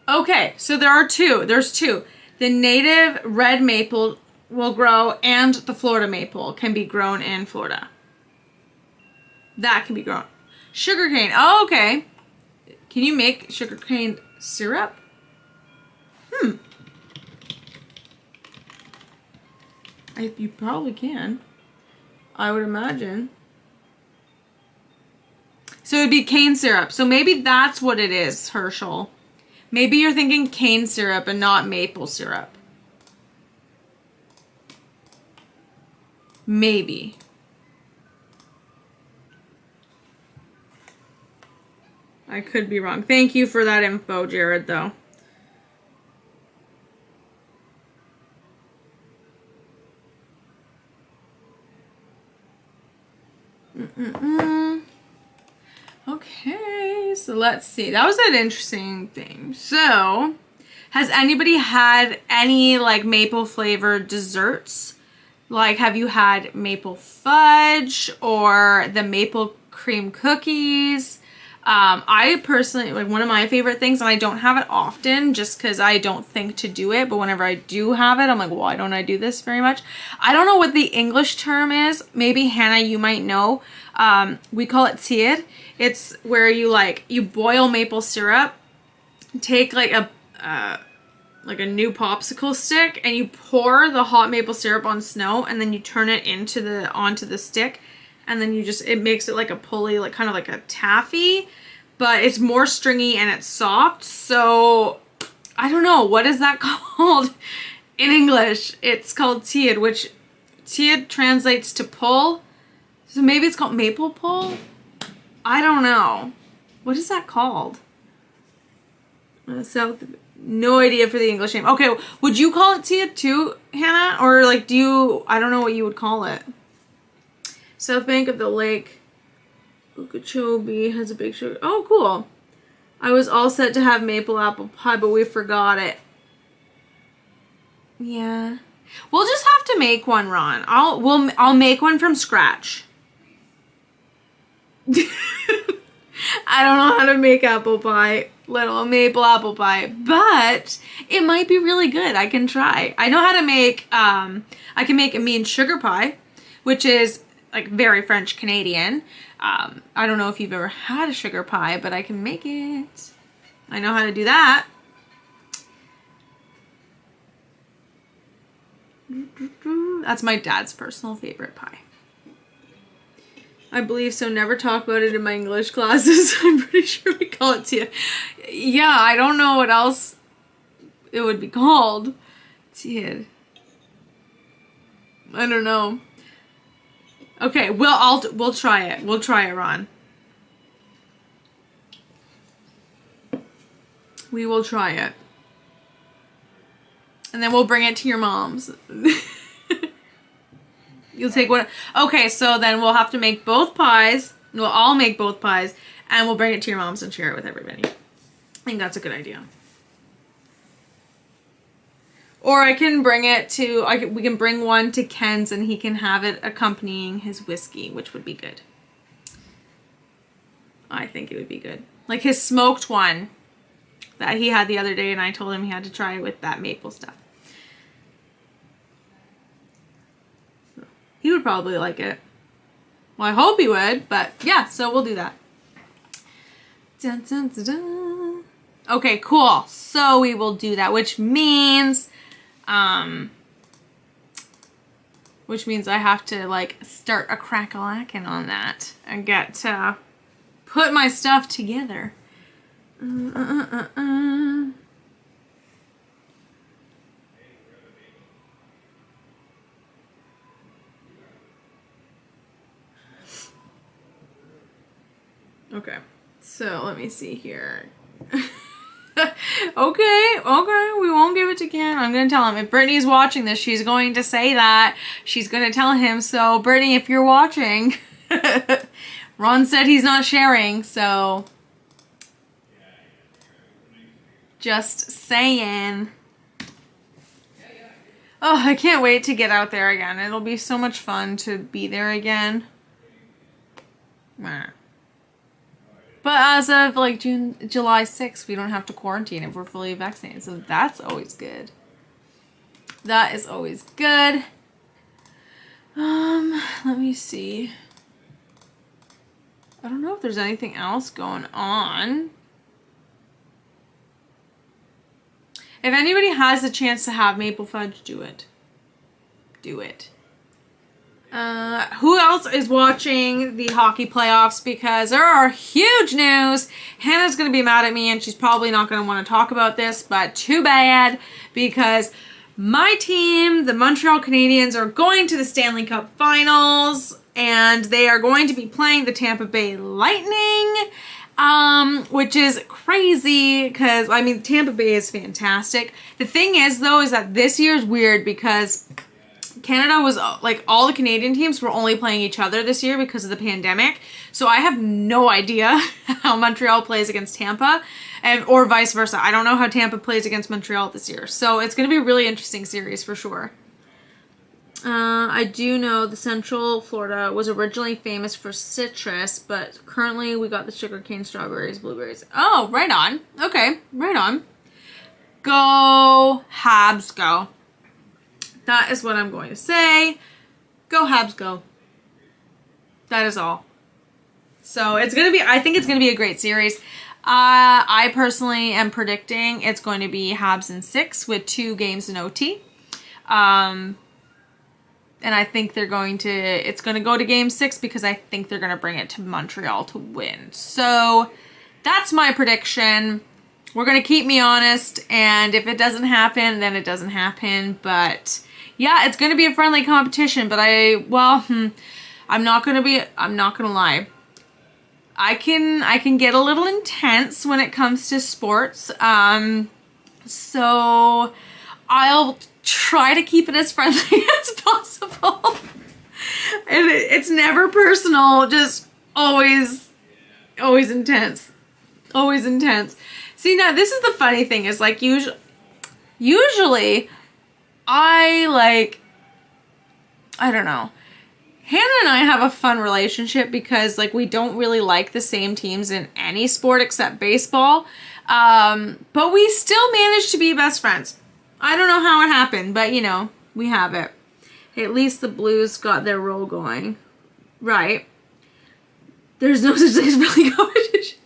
S1: Okay, so there's two. The native red maple will grow and the Florida maple can be grown in Florida. That can be grown. Sugarcane. Oh, okay. Can you make sugarcane syrup? You probably can. I would imagine. So it'd be cane syrup. So maybe that's what it is, Herschel. Maybe you're thinking cane syrup and not maple syrup. Maybe. I could be wrong. Thank you for that info, Jared, though. Okay, so let's see. That was an interesting thing. So, has anybody had any like maple flavored desserts? Like, have you had maple fudge or the maple cream cookies? I personally, like, one of my favorite things, and I don't have it often just because I don't think to do it, but whenever I do have it, I'm like, why don't I do this very much? I don't know what the English term is. Maybe, Hannah, you might know. We call it tied. It's where you boil maple syrup, take like a new popsicle stick, and you pour the hot maple syrup on snow, and then you turn it onto the stick, and then it makes it like a pulley, like kind of like a taffy, but it's more stringy and it's soft. So I don't know, what is that called in English? It's called tied, which tied translates to pull. So maybe it's called maple pull? I don't know. What is that called? No idea for the English name. Okay, would you call it tied too, Hannah? Or like, I don't know what you would call it. South Bank of the Lake, Okeechobee has a big sugar. Oh, cool. I was all set to have maple apple pie, but we forgot it. Yeah. We'll just have to make one, Ron. I'll make one from scratch. I don't know how to make apple pie, little maple apple pie, but it might be really good. I can try. I know how to make, I can make a mean sugar pie, which is like very French Canadian. I don't know if you've ever had a sugar pie, but I can make it. I know how to do that. That's my dad's personal favorite pie. I believe so. Never talk about it in my English classes. I'm pretty sure we call it tied. Yeah, I don't know what else it would be called. Tied. I don't know. Okay, we'll try it. We'll try it, Ron. We will try it. And then we'll bring it to your mom's. You'll take one. Okay, so then we'll have to make both pies. We'll all make both pies, and we'll bring it to your mom's and share it with everybody. I think that's a good idea. Or I can bring it to, we can bring one to Ken's and he can have it accompanying his whiskey, which would be good. I think it would be good. Like his smoked one that he had the other day, and I told him he had to try it with that maple stuff. So, he would probably like it. Well, I hope he would, but yeah, so we'll do that. Dun, dun, dun, dun. Okay, cool. So we will do that, which means I have to like start a crack-a-lackin' on that and get to put my stuff together. Okay, so let me see here. Okay, we won't give it to Ken. I'm gonna tell him. If Brittany's watching this, she's going to say that. She's gonna tell him. So, Brittany, if you're watching, Ron said he's not sharing, so just saying. Oh, I can't wait to get out there again. It'll be so much fun to be there again. But as of like July 6th, we don't have to quarantine if we're fully vaccinated. So that's always good. That is always good. Let me see. I don't know if there's anything else going on. If anybody has a chance to have maple fudge, do it. Do it. Who else else is watching the hockey playoffs because there are huge news. Hannah's going to be mad at me and she's probably not going to want to talk about this, but too bad because my team, the Montreal Canadiens, are going to the Stanley Cup Finals and they are going to be playing the Tampa Bay Lightning, which is crazy because, I mean, Tampa Bay is fantastic. The thing is, though, is that this year is weird because Canada was, like, all the Canadian teams were only playing each other this year because of the pandemic. So I have no idea how Montreal plays against Tampa or vice versa. I don't know how Tampa plays against Montreal this year. So it's going to be a really interesting series for sure. I do know the Central Florida was originally famous for citrus, but currently we got the sugarcane, strawberries, blueberries. Oh, right on. Okay, right on. Go Habs, go. That is what I'm going to say. Go Habs, go. That is all. So it's going to be, I think it's going to be a great series. I personally am predicting it's going to be Habs in 6 with 2 games in OT. And I think it's going to go to game 6 because I think they're going to bring it to Montreal to win. So that's my prediction. We're going to keep me honest. And if it doesn't happen, then it doesn't happen. But yeah, it's going to be a friendly competition. But I'm not going to lie. I can get a little intense when it comes to sports. So I'll try to keep it as friendly as possible. And it's never personal, just always intense. Always intense. See, now this is the funny thing is like usually I don't know. Hannah and I have a fun relationship because like we don't really like the same teams in any sport except baseball. But we still manage to be best friends. I don't know how it happened, but you know, we have it. At least the Blues got their roll going. Right. There's no such thing as really competition.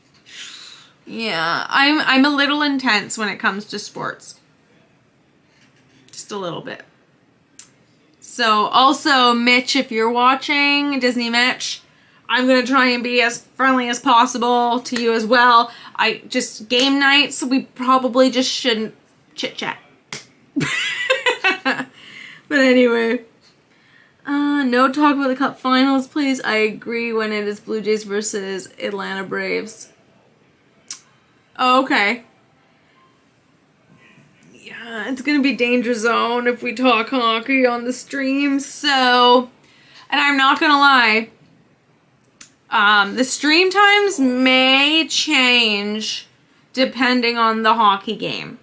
S1: Yeah, I'm a little intense when it comes to sports. Just a little bit. So also, Mitch, if you're watching, Disney Mitch, I'm going to try and be as friendly as possible to you as well. Game nights, we probably just shouldn't chit-chat. But anyway, no talk about the Cup Finals, please. I agree when it is Blue Jays versus Atlanta Braves. Oh, okay. Yeah, it's gonna be danger zone if we talk hockey on the stream. So, and I'm not gonna lie, the stream times may change depending on the hockey game.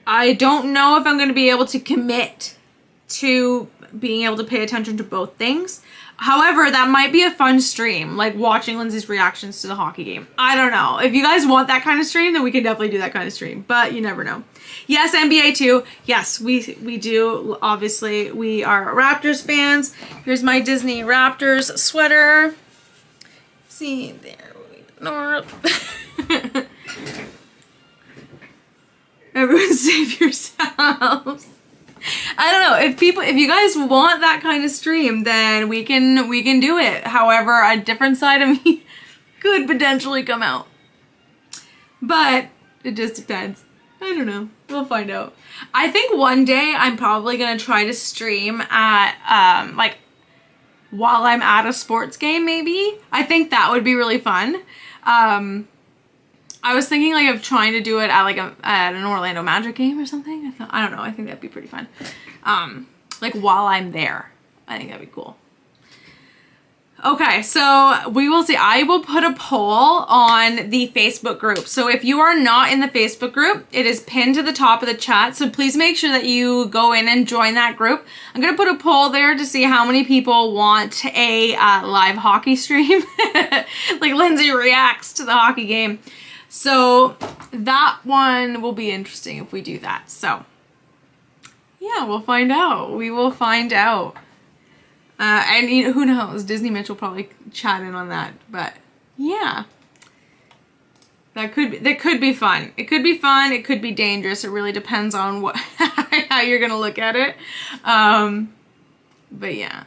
S1: I don't know if I'm going to be able to commit to being able to pay attention to both things. However, that might be a fun stream, like watching Lindsay's reactions to the hockey game. I don't know. If you guys want that kind of stream, then we can definitely do that kind of stream, but you never know. Yes, NBA too. Yes, we do. Obviously, we are Raptors fans. Here's my Disney Raptors sweater. See, there we go. Everyone save yourselves. I don't know, if you guys want that kind of stream, then we can do it. However, a different side of me could potentially come out. But it just depends. I don't know. We'll find out. I think one day I'm probably going to try to stream at while I'm at a sports game maybe. I think that would be really fun. I was thinking of trying to do it at at an Orlando Magic game or something. I don't know. I think that'd be pretty fun. While I'm there, I think that'd be cool. Okay, so we will see. I will put a poll on the Facebook group. So if you are not in the Facebook group, it is pinned to the top of the chat. So please make sure that you go in and join that group. I'm going to put a poll there to see how many people want a live hockey stream. Like Lindsay reacts to the hockey game. So that one will be interesting if we do that. So yeah, we'll find out. We will find out. And who knows? Disney Mitch will probably chat in on that. But yeah, that could be fun. It could be fun. It could be dangerous. It really depends on how you're gonna look at it. But yeah,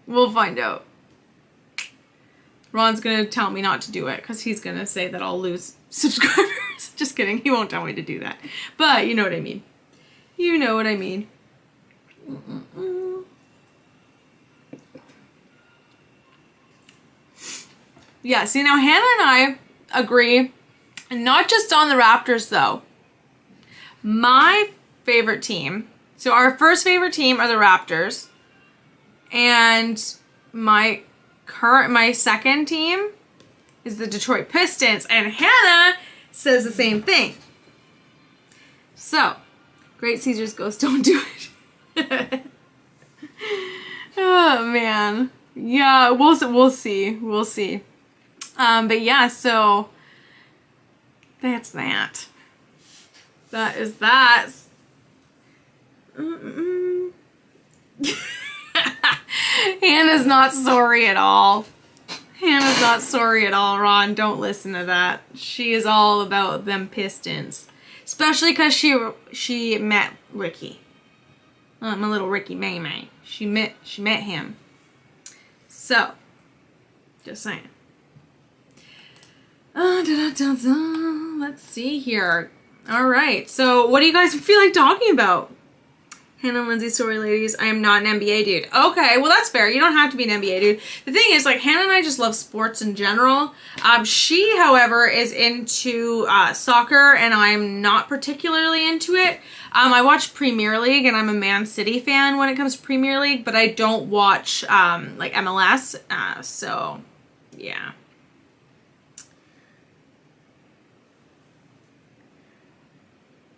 S1: we'll find out. Ron's gonna tell me not to do it because he's gonna say that I'll lose subscribers. Just kidding. He won't tell me to do that. But you know what I mean. You know what I mean. Yeah, see now Hannah and I agree, and not just on the Raptors though. My favorite team, so our first favorite team are the Raptors, and my second team is the Detroit Pistons, and Hannah says the same thing. So, Great Caesar's Ghost, don't do it. Oh man, yeah, we'll see. But yeah, so that's that. That is that. Hannah's not sorry at all. Hannah's not sorry at all, Ron. Don't listen to that. She is all about them Pistons. Especially because she met Ricky. My little Ricky May May. She met him. So, just saying. Let's see here. All right. So, what do you guys feel like talking about? Hannah and Lindsay, sorry ladies, I am not an NBA dude. Okay, well that's fair. You don't have to be an NBA dude. The thing is, like, Hannah and I just love sports in general. She, however, is into soccer, and I'm not particularly into it. I watch Premier League, and I'm a Man City fan when it comes to Premier League, but I don't watch like MLS. So, yeah.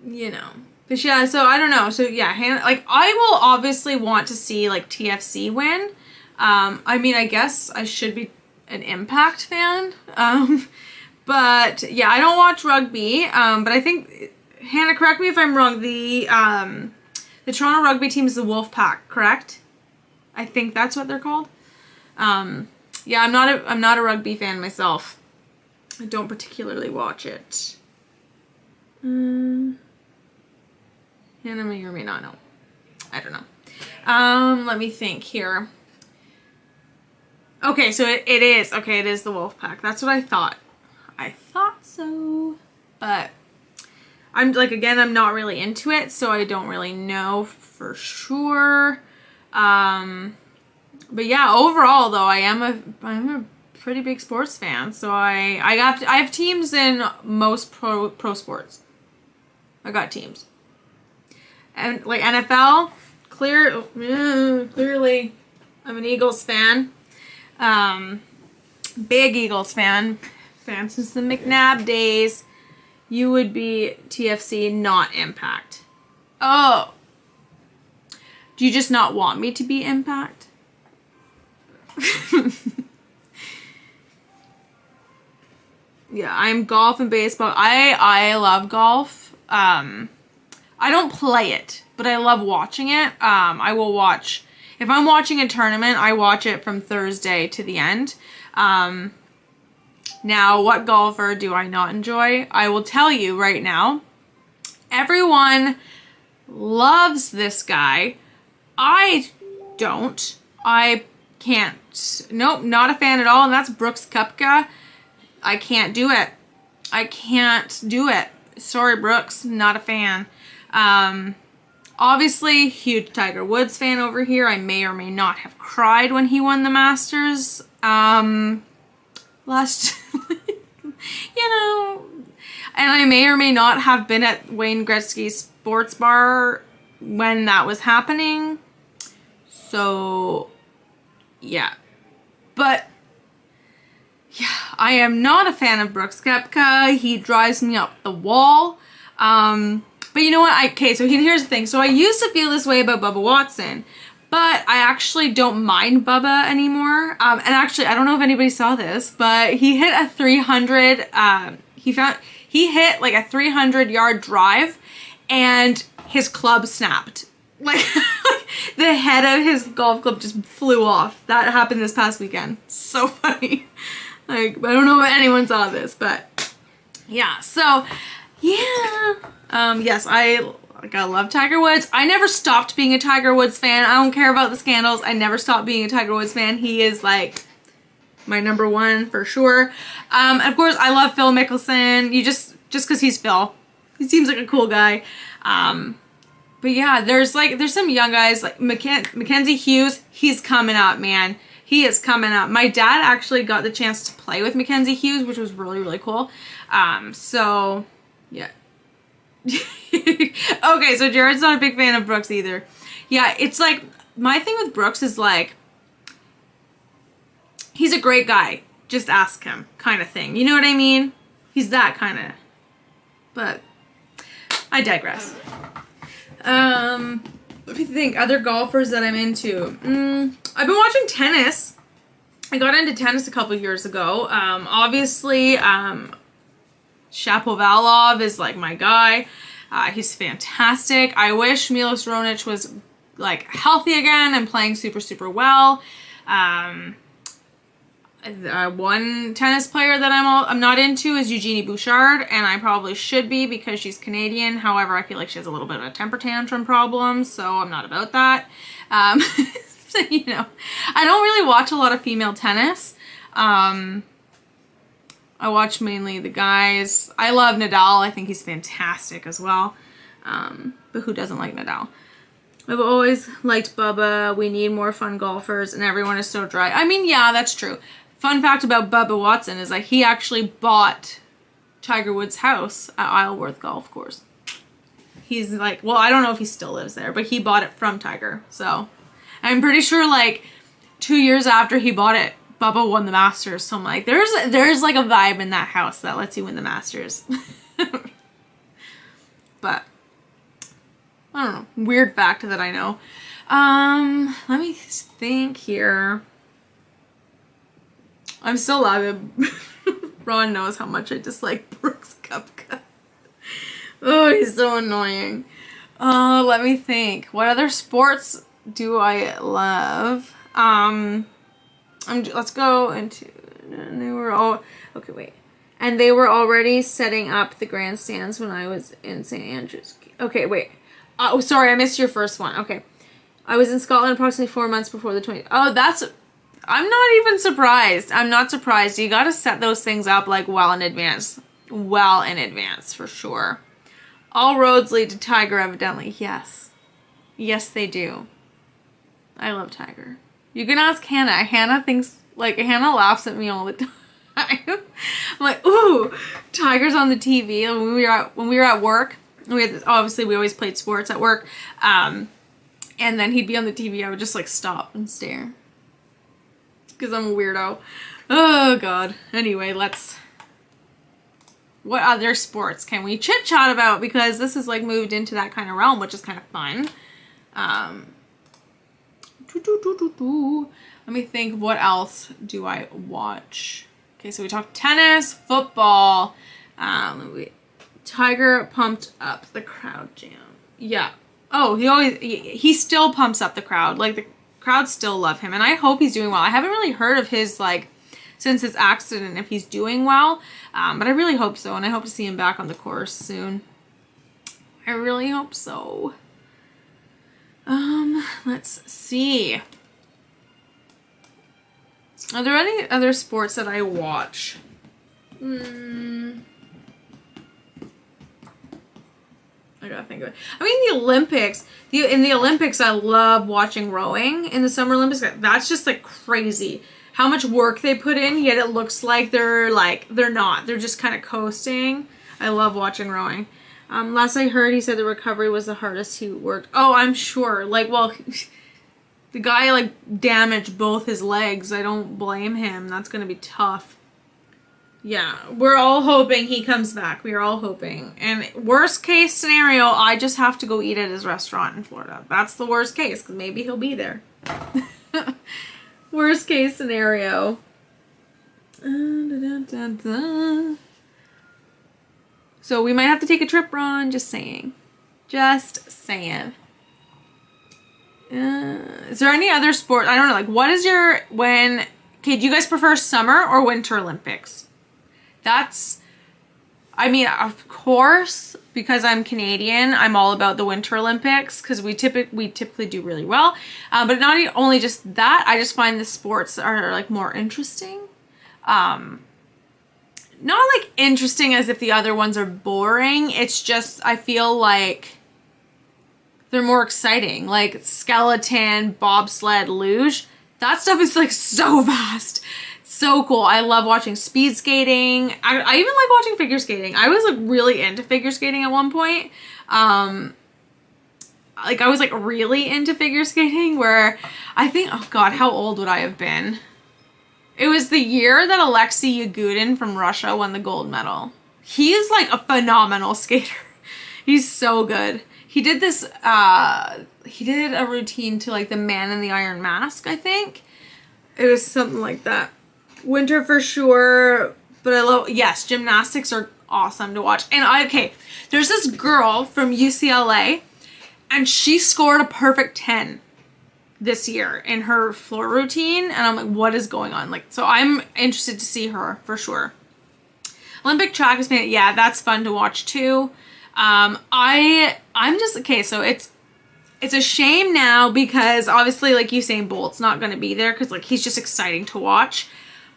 S1: You know. But yeah, so I don't know. So yeah, Hannah, like, I will obviously want to see like TFC win. I mean, I guess I should be an Impact fan. But yeah, I don't watch rugby. But I think, Hannah, correct me if I'm wrong. The Toronto rugby team is the Wolfpack, correct? I think that's what they're called. Yeah, I'm not a rugby fan myself. I don't particularly watch it. Hannah may or may not know. I don't know. Let me think here. Okay, so it is. Okay, it is the Wolfpack. That's what I thought. I thought so. But I'm like, again, I'm not really into it, so I don't really know for sure. But yeah, overall though, I'm a pretty big sports fan. So I have teams in most pro sports. I got teams. And like NFL, clearly I'm an Eagles fan. Big Eagles fan since the McNabb days. You would be TFC, not Impact. Oh. Do you just not want me to be Impact? Yeah, I'm golf and baseball. I love golf. I don't play it, but I love watching it. I will watch, if I'm watching a tournament, I watch it from Thursday to the end. Now, what golfer do I not enjoy? I will tell you right now. Everyone loves this guy. I don't. I can't. Nope, not a fan at all, and that's Brooks Koepka. I can't do it. I can't do it. Sorry, Brooks, not a fan. Obviously, huge Tiger Woods fan over here. I may or may not have cried when he won the Masters. Last, you know, and I may or may not have been at Wayne Gretzky's sports bar when that was happening. So, yeah. But, yeah, I am not a fan of Brooks Koepka. He drives me up the wall. But you know what? Okay, so here's the thing. So I used to feel this way about Bubba Watson, but I actually don't mind Bubba anymore. And actually, I don't know if anybody saw this, but he hit a 300, he hit like a 300-yard drive, and his club snapped. Like, the head of his golf club just flew off. That happened this past weekend. So funny. Like, I don't know if anyone saw this, but yeah. So, yeah. Yes, I love Tiger Woods. I never stopped being a Tiger Woods fan. I don't care about the scandals. I never stopped being a Tiger Woods fan. He is like my number one for sure. And of course, I love Phil Mickelson. You just because he's Phil. He seems like a cool guy. But yeah, there's some young guys like Mackenzie Hughes. He's coming up, man. He is coming up. My dad actually got the chance to play with Mackenzie Hughes, which was really, really cool. So yeah. Okay, so Jared's not a big fan of Brooks either. Yeah, it's like, my thing with Brooks is like, he's a great guy. Just ask him kind of thing. You know what I mean? He's that kind of. But I digress. Let me think. Other golfers that I'm into. I've been watching tennis. I got into tennis a couple years ago. Obviously, Shapovalov is like my guy. He's fantastic. I wish Milos Raonic was like healthy again and playing super, super well. One tennis player that I'm not into is Eugenie Bouchard, and I probably should be because she's Canadian. However, I feel like she has a little bit of a temper tantrum problem, so I'm not about that. So, you know, I don't really watch a lot of female tennis. I watch mainly the guys. I love Nadal. I think he's fantastic as well. But who doesn't like Nadal? I've always liked Bubba. We need more fun golfers, and everyone is so dry. I mean, yeah, that's true. Fun fact about Bubba Watson is that he actually bought Tiger Woods' house at Isleworth Golf Course. He's like, well, I don't know if he still lives there, but he bought it from Tiger. So I'm pretty sure like 2 years after he bought it, Bubba won the Masters. So I'm like, there's like a vibe in that house that lets you win the Masters. But I don't know. Weird fact that I know. Let me think here. I'm still laughing. Ron knows how much I dislike Brooks Koepka. Oh, he's so annoying. Let me think. What other sports do I love? Let's go into. They were all okay. Wait, and they were already setting up the grandstands when I was in St. Andrews. Okay, wait. Oh, sorry, I missed your first one. Okay, I was in Scotland approximately 4 months before the 20th. Oh, that's. I'm not even surprised. I'm not surprised. You got to set those things up like well in advance. Well in advance, for sure. All roads lead to Tiger, evidently. Yes. Yes, they do. I love Tiger. You can ask Hannah. Hannah laughs at me all the time. I'm like, ooh, Tiger's on the TV. And when we were at work, obviously we always played sports at work. And then he'd be on the TV. I would just like stop and stare. Because I'm a weirdo. Oh, God. Anyway, what other sports can we chit-chat about? Because this has, like, moved into that kind of realm, which is kind of fun. Let me think. What else do I watch? Okay, so we talked tennis, football. Tiger pumped up the crowd jam. Yeah. Oh, he still pumps up the crowd. Like, the crowds still love him, and I hope he's doing well. I haven't really heard of his, like, since his accident, if he's doing well, but I really hope so, and I hope to see him back on the course soon. I really hope so. Let's see. Are there any other sports that I watch? I gotta think of it. I mean, the Olympics. In the Olympics, I love watching rowing. In the Summer Olympics, that's just like crazy. How much work they put in, yet it looks like they're not. They're just kind of coasting. I love watching rowing. Last I heard, he said the recovery was the hardest he worked. Oh, I'm sure. Like, well, the guy like damaged both his legs. I don't blame him. That's gonna be tough. Yeah, we're all hoping he comes back. We are all hoping. And worst case scenario, I just have to go eat at his restaurant in Florida. That's the worst case, because maybe he'll be there. Worst case scenario. So we might have to take a trip, Ron. Just saying. Just saying. Is there any other sport? I don't know. Like, what is your... Okay, do you guys prefer summer or winter Olympics? I mean, of course, because I'm Canadian, I'm all about the Winter Olympics because we typically do really well. But not only just that, I just find the sports are like more interesting. Not like interesting as if the other ones are boring. It's just, I feel like they're more exciting. Like skeleton, bobsled, luge. That stuff is like so fast. So cool. I love watching speed skating. I even like watching figure skating. I was like really into figure skating at one point. Like I was like really into figure skating where I think, oh God, how old would I have been? It was the year that Alexei Yagudin from Russia won the gold medal. He is like a phenomenal skater. He's so good. He did this, he did a routine to like the Man in the Iron Mask, I think. It was something like that. Winter for sure, but I love, yes, gymnastics are awesome to watch. And okay, there's this girl from UCLA and she scored a perfect 10 this year in her floor routine. And I'm like, what is going on? Like, so I'm interested to see her for sure. Olympic track is, yeah, that's fun to watch too. I'm just, okay, so it's a shame now because obviously like Usain Bolt's not going to be there because like he's just exciting to watch.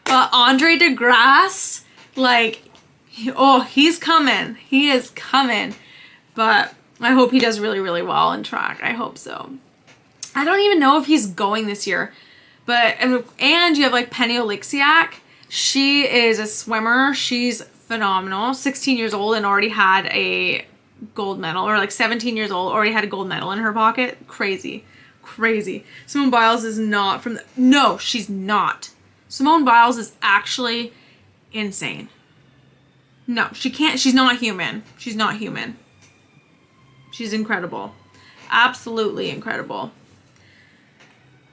S1: But Andre DeGrasse, like, he's coming. He is coming. But I hope he does really, really well in track. I hope so. I don't even know if he's going this year. But, and you have like Penny Oleksiak. She is a swimmer. She's phenomenal. 16 years old and already had a gold medal. Or like 17 years old, already had a gold medal in her pocket. Crazy. Crazy. Simone Biles is not from the... No, she's not. Simone Biles is actually insane. No, she can't. She's not human. She's not human. She's incredible. Absolutely incredible.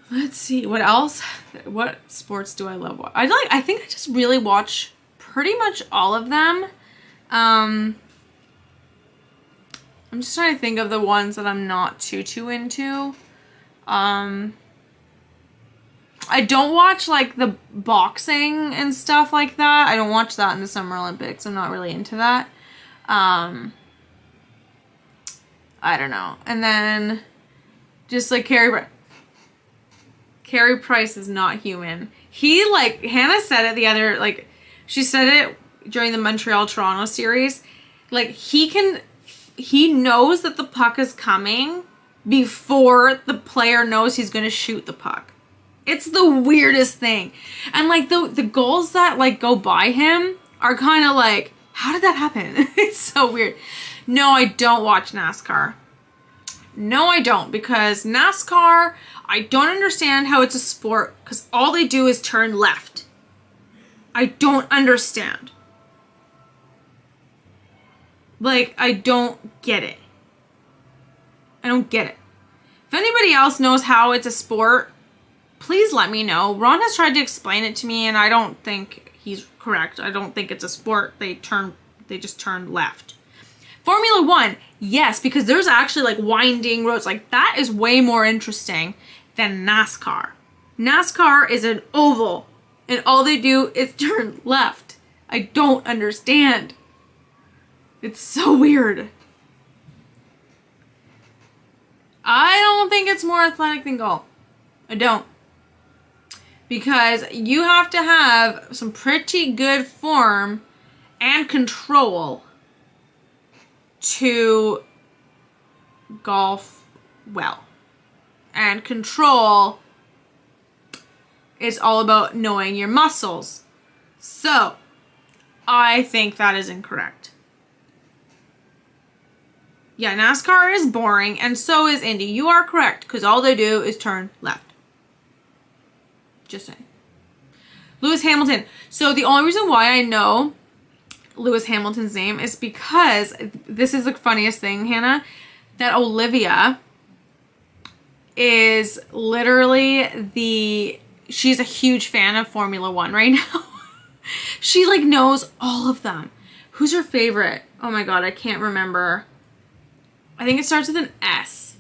S1: Let's see. What else? What sports do I love? I think I just really watch pretty much all of them. I'm just trying to think of the ones that I'm not too into. I don't watch like the boxing and stuff like that. I don't watch that in the Summer Olympics. I'm not really into that. I don't know. And then just like Carey Price is not human. He like, Hannah said it the other, like she said it during the Montreal Toronto series. Like he knows that the puck is coming before the player knows he's going to shoot the puck. It's the weirdest thing. And like the goals that like go by him are kind of like, how did that happen? It's so weird. No, I don't watch NASCAR. No, I don't, because NASCAR, I don't understand how it's a sport because all they do is turn left. I don't understand. Like, I don't get it. I don't get it. If anybody else knows how it's a sport, please let me know. Ron has tried to explain it to me and I don't think he's correct. I don't think it's a sport. They just turn left. Formula One, yes, because there's actually like winding roads. Like that is way more interesting than NASCAR. NASCAR is an oval and all they do is turn left. I don't understand. It's so weird. I don't think it's more athletic than golf. I don't. Because you have to have some pretty good form and control to golf well. And control is all about knowing your muscles. So, I think that is incorrect. Yeah, NASCAR is boring, and so is Indy. You are correct, because all they do is turn left. Just saying. Lewis Hamilton. So the only reason why I know Lewis Hamilton's name is because, this is the funniest thing, Hannah, that Olivia is literally she's a huge fan of Formula One right now. She like knows all of them. Who's her favorite? Oh my God, I can't remember. I think it starts with an S.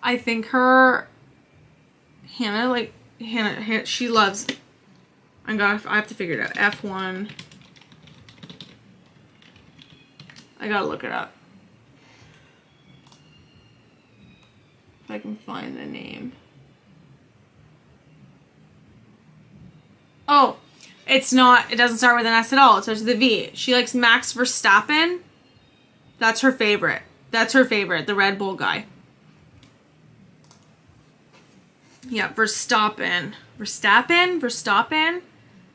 S1: I think Hannah, she loves, I have to figure it out. F1. I gotta look it up. If I can find the name. Oh, it's not, it doesn't start with an S at all. It starts with a V. She likes Max Verstappen. That's her favorite. That's her favorite, the Red Bull guy. Yeah, Verstappen. Verstappen.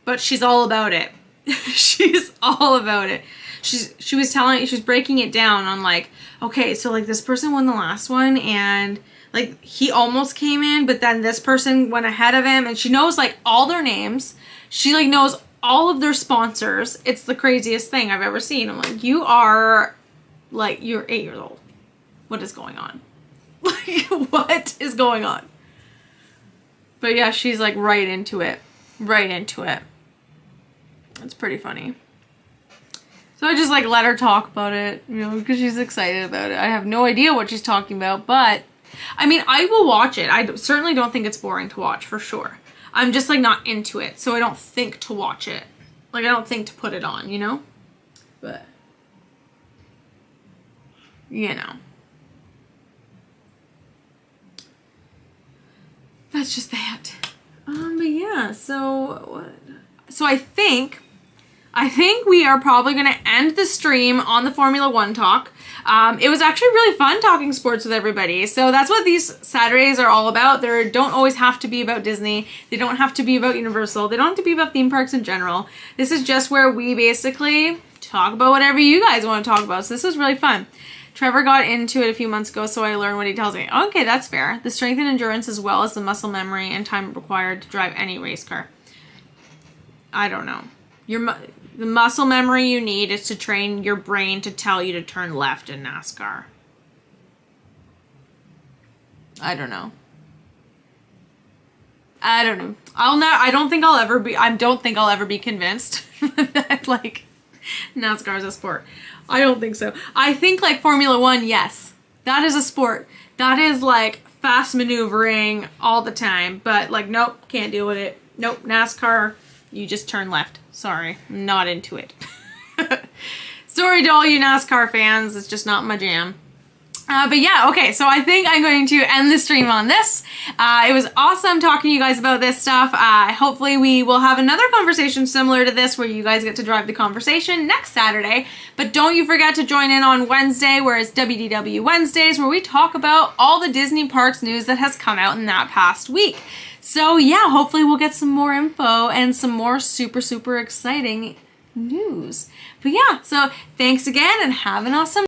S1: But she's all about it. She's all about it. She was breaking it down on like, okay, so like this person won the last one and like he almost came in, but then this person went ahead of him, and she knows like all their names. She like knows all of their sponsors. It's the craziest thing I've ever seen. I'm like, you're 8 years old. What is going on? Like, what is going on? But yeah, she's like right into it. Right into it. It's pretty funny. So I just like let her talk about it, you know, because she's excited about it. I have no idea what she's talking about, but I mean, I will watch it. I certainly don't think it's boring to watch, for sure. I'm just like not into it, so I don't think to watch it. Like, I don't think to put it on, you know? But, you know. That's just that. But yeah, so I think we are probably going to end the stream on the Formula One talk. It was actually really fun talking sports with everybody. So that's what these Saturdays are all about. They don't always have to be about Disney. They don't have to be about Universal. They don't have to be about theme parks in general. This is just where we basically talk about whatever you guys want to talk about. So this was really fun. Trevor got into it a few months ago, so I learned what he tells me. Okay, that's fair. The strength and endurance as well as the muscle memory and time required to drive any race car. I don't know. The muscle memory you need is to train your brain to tell you to turn left in NASCAR. I don't know. I don't think I'll ever be convinced that like NASCAR is a sport. I don't think so. I think like Formula One, yes. That is a sport. That is like fast maneuvering all the time. But like, nope, can't deal with it. Nope, NASCAR, you just turn left. Sorry, I'm not into it. Sorry to all you NASCAR fans, it's just not my jam. But yeah, okay, so I think I'm going to end the stream on this. It was awesome talking to you guys about this stuff. Hopefully we will have another conversation similar to this where you guys get to drive the conversation next Saturday. But don't you forget to join in on Wednesday, where it's WDW Wednesdays, where we talk about all the Disney Parks news that has come out in that past week. So yeah, hopefully we'll get some more info and some more super, super exciting news. But yeah, so thanks again and have an awesome